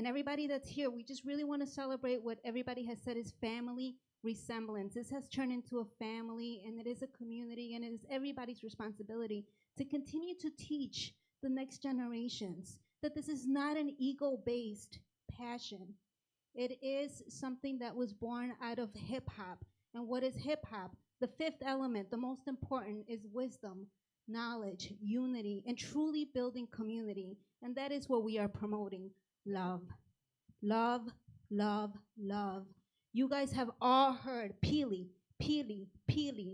everybody that's here. We just really want to celebrate what everybody has said is family resemblance. This has turned into a family, and it is a community, and it is everybody's responsibility to continue to teach the next generations that this is not an ego-based passion. It is something that was born out of hip-hop. And what is hip-hop? The fifth element, the most important, is wisdom, knowledge, unity, and truly building community. And that is what we are promoting. Love. Love, love, love. You guys have all heard Peely,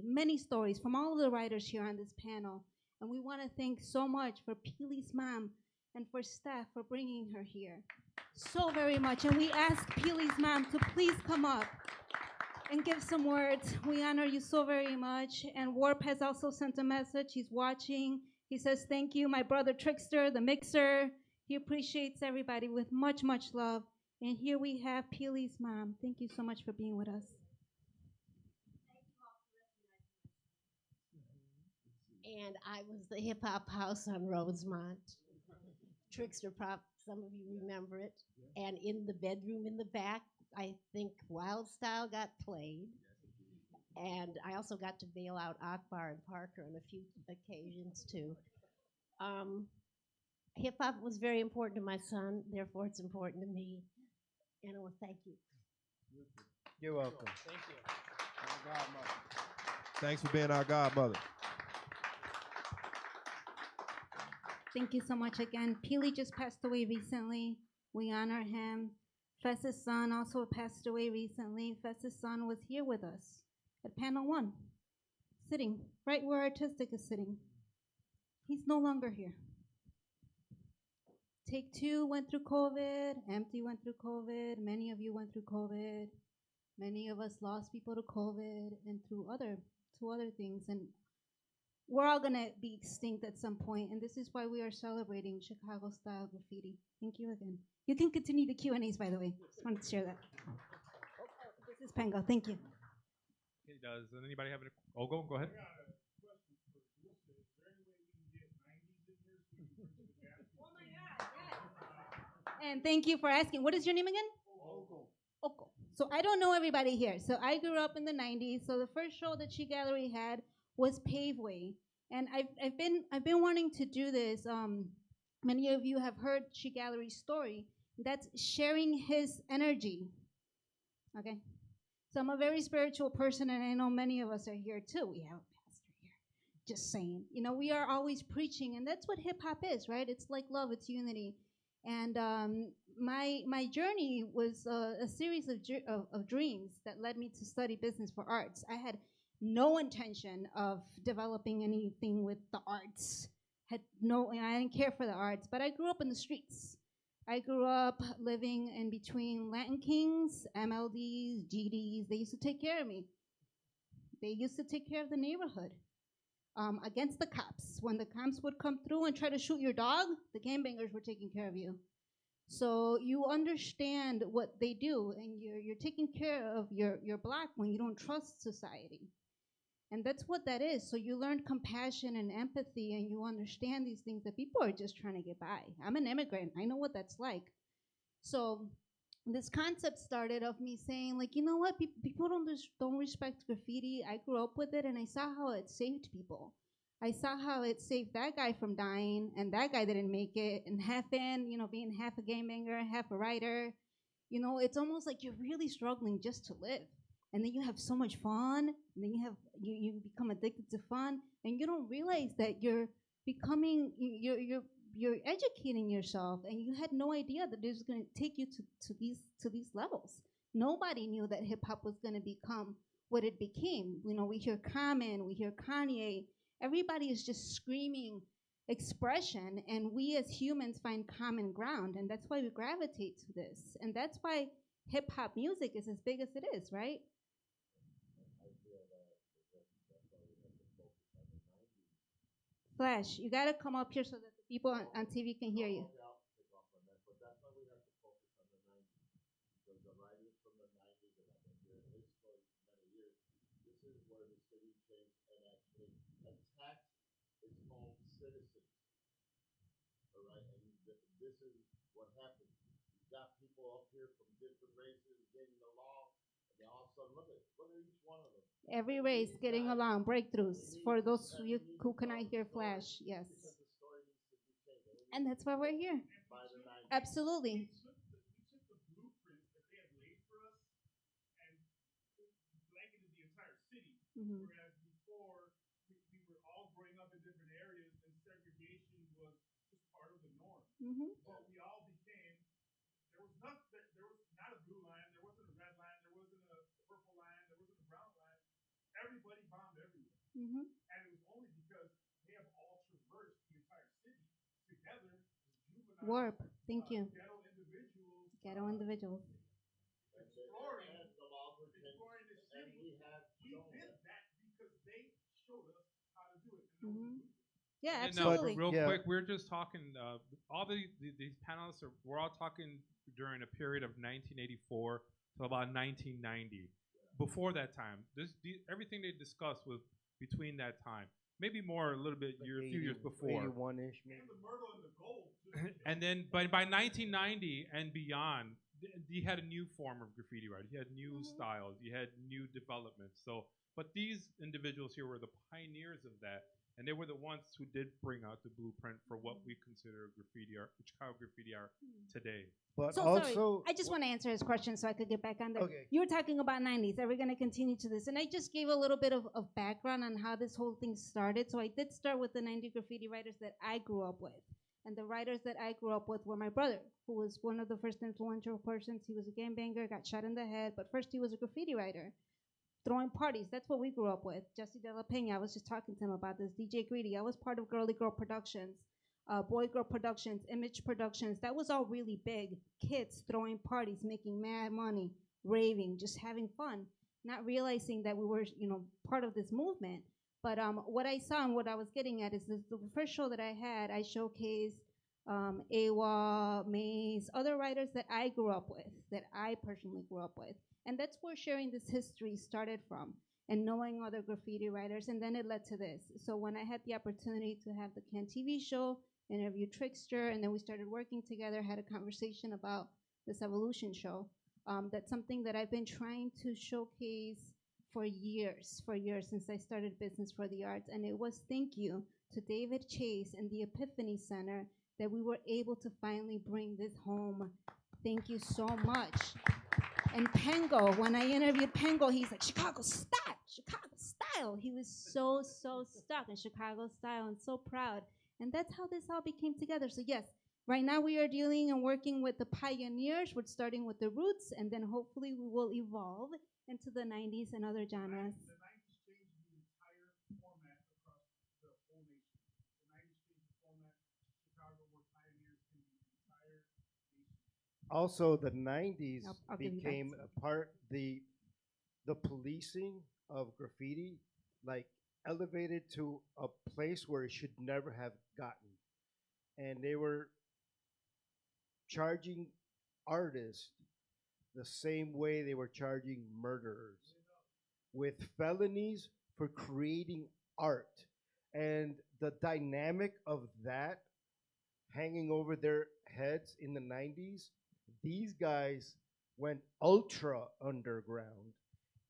many stories from all of the writers here on this panel. And we want to thank so much for Peely's mom and for Steph for bringing her here so very much. And we ask Peely's mom to please come up and give some words. We honor you so very much. And Warp has also sent a message. He's watching. He says, thank you, my brother Trixter, the mixer. He appreciates everybody with much, much love. And here we have Peely's mom. Thank you so much for being with us. And I was the hip hop house on Rosemont. Trixter Prop, some of you remember it. And in the bedroom in the back, I think Wild Style got played. And I also got to bail out Akbar and Parker on a few occasions too. Hip hop was very important to my son, therefore it's important to me. And I want to thank you. You're welcome. Thank you. Our godmother. Thanks for being our godmother. Thank you so much again. Peely just passed away recently. We honor him. Fess's son also passed away recently. Fess's son was here with us at panel 1, sitting right where Artistic is sitting. He's no longer here. Take 2 went through COVID. Empty went through COVID. Many of you went through COVID. Many of us lost people to COVID and through other things. And we're all gonna be extinct at some point, and this is why we are celebrating Chicago-style graffiti. Thank you again. You can continue the Q&As, by the way. Just wanted to share that. This is Pengo. Thank you. Okay, does anybody have any? Oh, go ahead. I got a question for Dulce. Is there any way we can get 90s in here so we can bridge the gap? Oh my God, yes. And thank you for asking. What is your name again? Oko. So I don't know everybody here. So I grew up in the 90s. So the first show that S.H.E Gallery had was Paveway. And I've been wanting to do this. Many of you have heard S.H.E Gallery's story. That's sharing his energy. Okay? So I'm a very spiritual person, and I know many of us are here too. We have a pastor here. Just saying. You know, we are always preaching, and that's what hip-hop is, right? It's like love, it's unity. And my journey was a series of dreams that led me to study business for arts. I had no intention of developing anything with the arts. I didn't care for the arts, but I grew up in the streets. I grew up living in between Latin Kings, MLDs, GDs. They used to take care of me. They used to take care of the neighborhood against the cops. When the cops would come through and try to shoot your dog, the gangbangers were taking care of you. So you understand what they do, and you're taking care of your block when you don't trust society. And that's what that is. So you learn compassion and empathy, and you understand these things that people are just trying to get by. I'm an immigrant. I know what that's like. So this concept started of me saying, like, you know what? People don't respect graffiti. I grew up with it, and I saw how it saved people. I saw how it saved that guy from dying, and that guy didn't make it. And being half a gangbanger, half a writer, it's almost like you're really struggling just to live. And then you have so much fun, and then you become addicted to fun, and you don't realize that you're educating yourself, and you had no idea that this was going to take you to these levels. Nobody knew that hip hop was going to become what it became. We hear Common, we hear Kanye. Everybody is just screaming expression, and we as humans find common ground, and that's why we gravitate to this, and that's why hip hop music is as big as it is, right? Flash, you gotta come up here so that the people on TV can hear you. Okay, I'll pick up on that, but that's why we have to focus on the 90s, because the writers from the 90s, and I've been here in this for many years, this is where the city changed and actually attacked its own citizens. All right, and this is what happened. You got people up here from different races getting along, and then all of a sudden, look at each one of them. Every race getting along, breakthroughs for those of you who cannot hear Flash, yes. And that's why we're here. Absolutely. We took the blueprint that they had laid for us and blanketed the entire city. Mm-hmm. Whereas before, we were all growing up in different areas, and segregation was just part of the norm. Mm-hmm. But we all became. There was not a blue line. There wasn't a red line. There wasn't a purple line. There wasn't a brown line. Everybody bombed everywhere. Mm-hmm. And it was only because they have all traversed the entire city together as juveniles. Warp. Thank you. Ghetto individuals. Exploring the city. And we did that because they showed us how to do it. And Mm-hmm. Yeah, And absolutely. real Yeah. quick, we're just talking. All these panelists we're all talking during a period of 1984 to about 1990. Before that time, everything they discussed was between that time. Maybe more, a little bit, a few years before. 81-ish. And the myrtle and the gold. And then by 1990 and beyond, you had a new form of graffiti writing. You had new styles. You had new developments. So, but these individuals here were the pioneers of that, and they were the ones who did bring out the blueprint for what we consider graffiti art, Chicago graffiti art today. But So also, sorry, I just want to answer his question so I could get back on there. Okay. You were talking about 90s. Are we going to continue to this? And I just gave a little bit of background on how this whole thing started. So I did start with the 90 graffiti writers that I grew up with. And the writers that I grew up with were my brother, who was one of the first influential persons. He was a gangbanger, got shot in the head. But first he was a graffiti writer, throwing parties. That's what we grew up with. Jesse De La Pena, I was just talking to him about this. DJ Greedy, I was part of Girly Girl Productions. Boy Girl Productions, Image Productions, that was all really big. Kids throwing parties, making mad money, raving, just having fun, not realizing that we were, part of this movement. But what I saw and what I was getting at is this, the first show that I had, I showcased AWA, Maze, other writers that I grew up with, that I personally grew up with. And that's where sharing this history started from, and knowing other graffiti writers, and then it led to this. So when I had the opportunity to have the Can TV show, interview Trixter, and then we started working together, had a conversation about this Evolution show. That's something that I've been trying to showcase for years since I started Business for the Arts. And it was thank you to David Chase and the Epiphany Center that we were able to finally bring this home. Thank you so much. And Pengo, when I interviewed Pengo, he's like, Chicago style. He was so stuck in Chicago style and so proud. And that's how this all became together. So yes, right now we are dealing and working with the pioneers. We're starting with the roots, and then hopefully we will evolve into the 90s and other genres. The 90s changed the entire format across the whole nation. The 90s changed the format. Chicago were pioneers in the entire nation. Also, the 90s I'll give you that. became a part, the policing of graffiti, like, elevated to a place where it should never have gotten. And they were charging artists the same way they were charging murderers, with felonies for creating art. And the dynamic of that hanging over their heads in the 90s, these guys went ultra underground.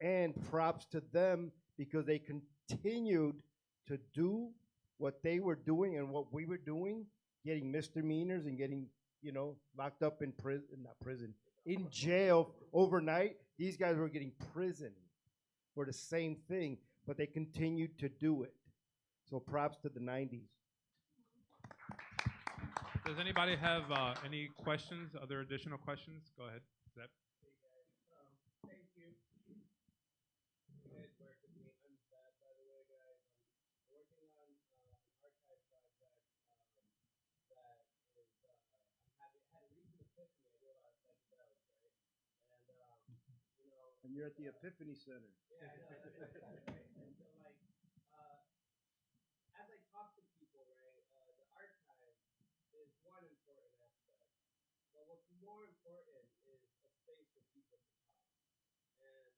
And props to them, because they continued to do what they were doing and what we were doing, getting misdemeanors and getting, locked up in in jail overnight. These guys were getting prison for the same thing, but they continued to do it. So props to the 90s. Does anybody have any questions, other additional questions? Go ahead, Zeb. Thank you. You guys work with me. I'm Zeb, by the way, guys. I'm working on an archive project that is, had a recent epiphany. I do a lot of psychedelics, right? And, And you're at the Epiphany Center. yeah, I know. Right? And so, like, as I talk to people, right, the archive is one important aspect. But what's more important is a space for people to talk. And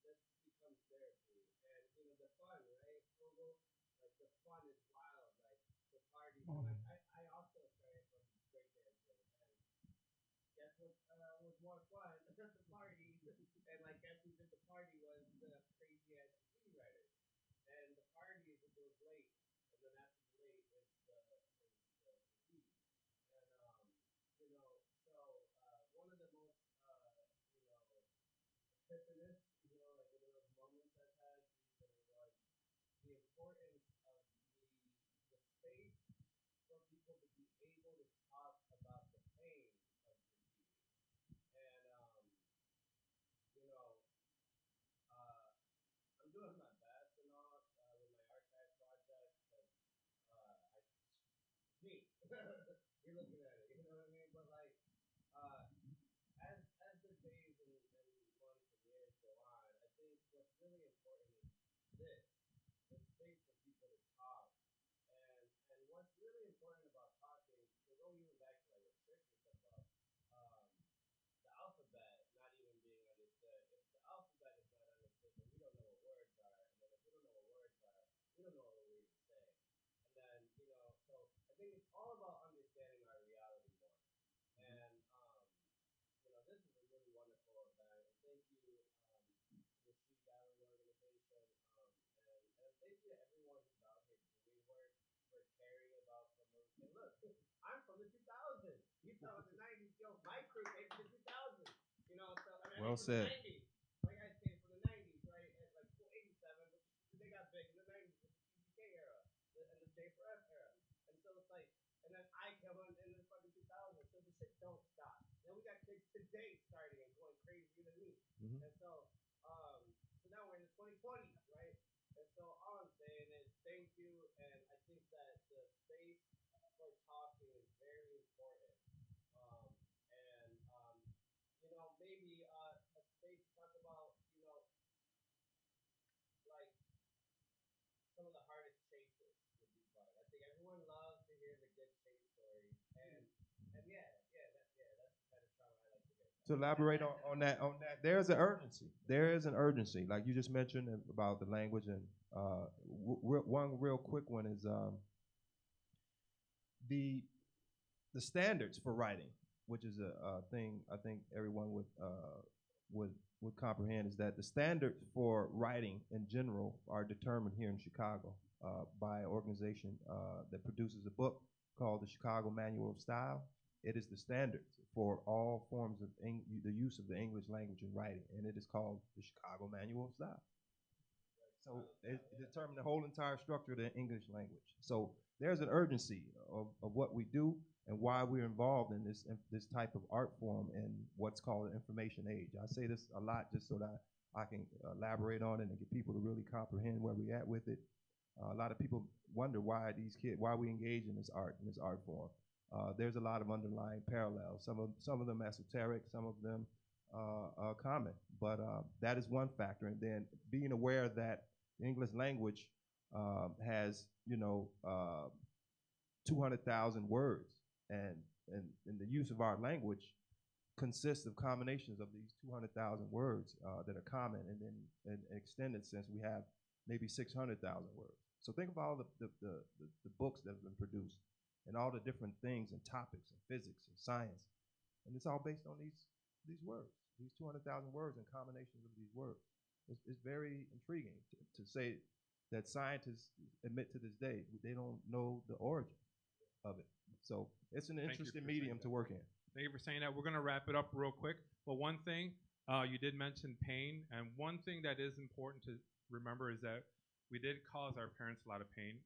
this becomes therapy. And, the fun, right, Togo? Like, the fun is wild. Like, the parties. And, like, I also started from breakdancing. And guess what was more fun? The parties. And, like, guess who did the party was the crazy-ass graffiti writers. And the party is it goes late. And then after the late is the graffiti. And, so one of the most, epiphanous, like one of those moments I've had recently was the importance of the space for people to be able to talk about the pain of graffiti. And, I'm doing my best and all with my archive project because me. You're looking at it, you know what I mean? But like, as the days and months and years go on, I think what's really important is this space for people to talk. And to everyone who's out here doing work for caring about promotion. And look, I'm from the 2000s. You talk about the 90s. Yo, my crew came from the 2000s. You know, so I mean, Well from the said. 90s. My guys came from the 90s, right? At like 87, but they got big in the 90s with the TBK era and the J4F era. And so it's like, and then I come on in the fucking 2000s. So the shit don't stop. Then we got kids today starting and going crazier than me. And so, so now we're in the 2020s, right? And so all I'm saying is thank you, and I think that the space for talking is very important. You know, maybe a space to talk about, you know, like some of the hardest chases would be fun. I think everyone loves to hear the good chase stories, and that's the kind of trauma I like to hear. To elaborate on that, there's an urgency. There is an urgency, like you just mentioned about the language, and one real quick one is the standards for writing, which is a thing I think everyone would comprehend, is that the standards for writing in general are determined here in Chicago by an organization that produces a book called the Chicago Manual of Style. It is the standards for all forms of the use of the English language in writing, and it is called the Chicago Manual of Style. So it determines the whole entire structure of the English language. So there's an urgency of what we do and why we're involved in this type of art form in what's called the information age. I say this a lot just so that I can elaborate on it and get people to really comprehend where we're at with it. A lot of people wonder why we engage in this art form. There's a lot of underlying parallels. Some of them esoteric, some of them common, but that is one factor. And then being aware that the English language has 200,000 words, and the use of our language consists of combinations of these 200,000 words that are common, and then in an extended sense we have maybe 600,000 words. So think of all the books that have been produced and all the different things and topics and physics and science, and it's all based on these words, these 200,000 words and combinations of these words. It's very intriguing to say that scientists admit to this day they don't know the origin of it. So it's an interesting medium to work in. Thank you for saying that. We're going to wrap it up real quick. But one thing, you did mention pain, and one thing that is important to remember is that we did cause our parents a lot of pain,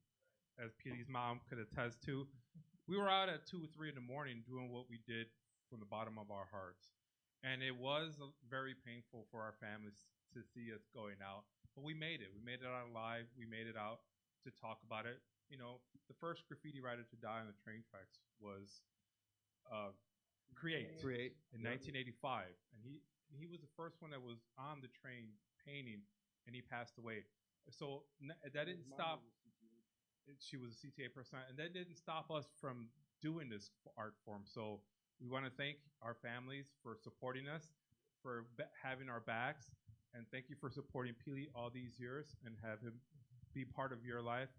as Petey's mom could attest to. We were out at 2 or 3 in the morning doing what we did from the bottom of our hearts. And it was very painful for our families to see us going out. But we made it. We made it out alive. We made it out to talk about it. You know, the first graffiti writer to die on the train tracks was Create in 1985. And he was the first one that was on the train painting, and he passed away. So that didn't stop. She was a CTA person, and that didn't stop us from doing this art form. So we want to thank our families for supporting us, for having our backs, and thank you for supporting Peely all these years and have him be part of your life.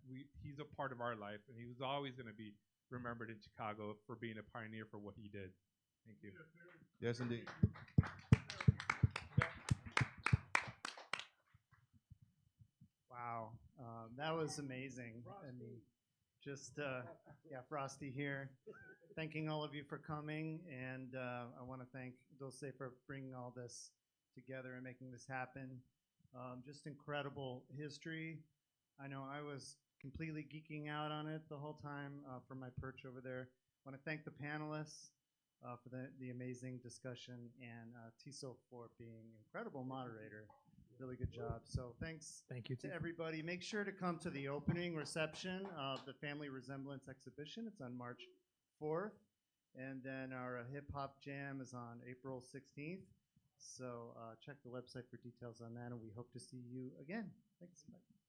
He's a part of our life, and he was always going to be remembered in Chicago for being a pioneer for what he did. Thank you. Yes, indeed. Wow, that was amazing. I mean, just Frosty here. Thanking all of you for coming, and I want to thank Dulce for bringing all this together and making this happen. Just incredible history. I know I was completely geeking out on it the whole time from my perch over there. I want to thank the panelists for the amazing discussion, and TSEL for being an incredible moderator. Really good job. So thanks to everybody. Make sure to come to the opening reception of the Family Resemblance exhibition. It's on March 4th. And then our hip hop jam is on April 16th. So check the website for details on that, and we hope to see you again. Thanks. Bye.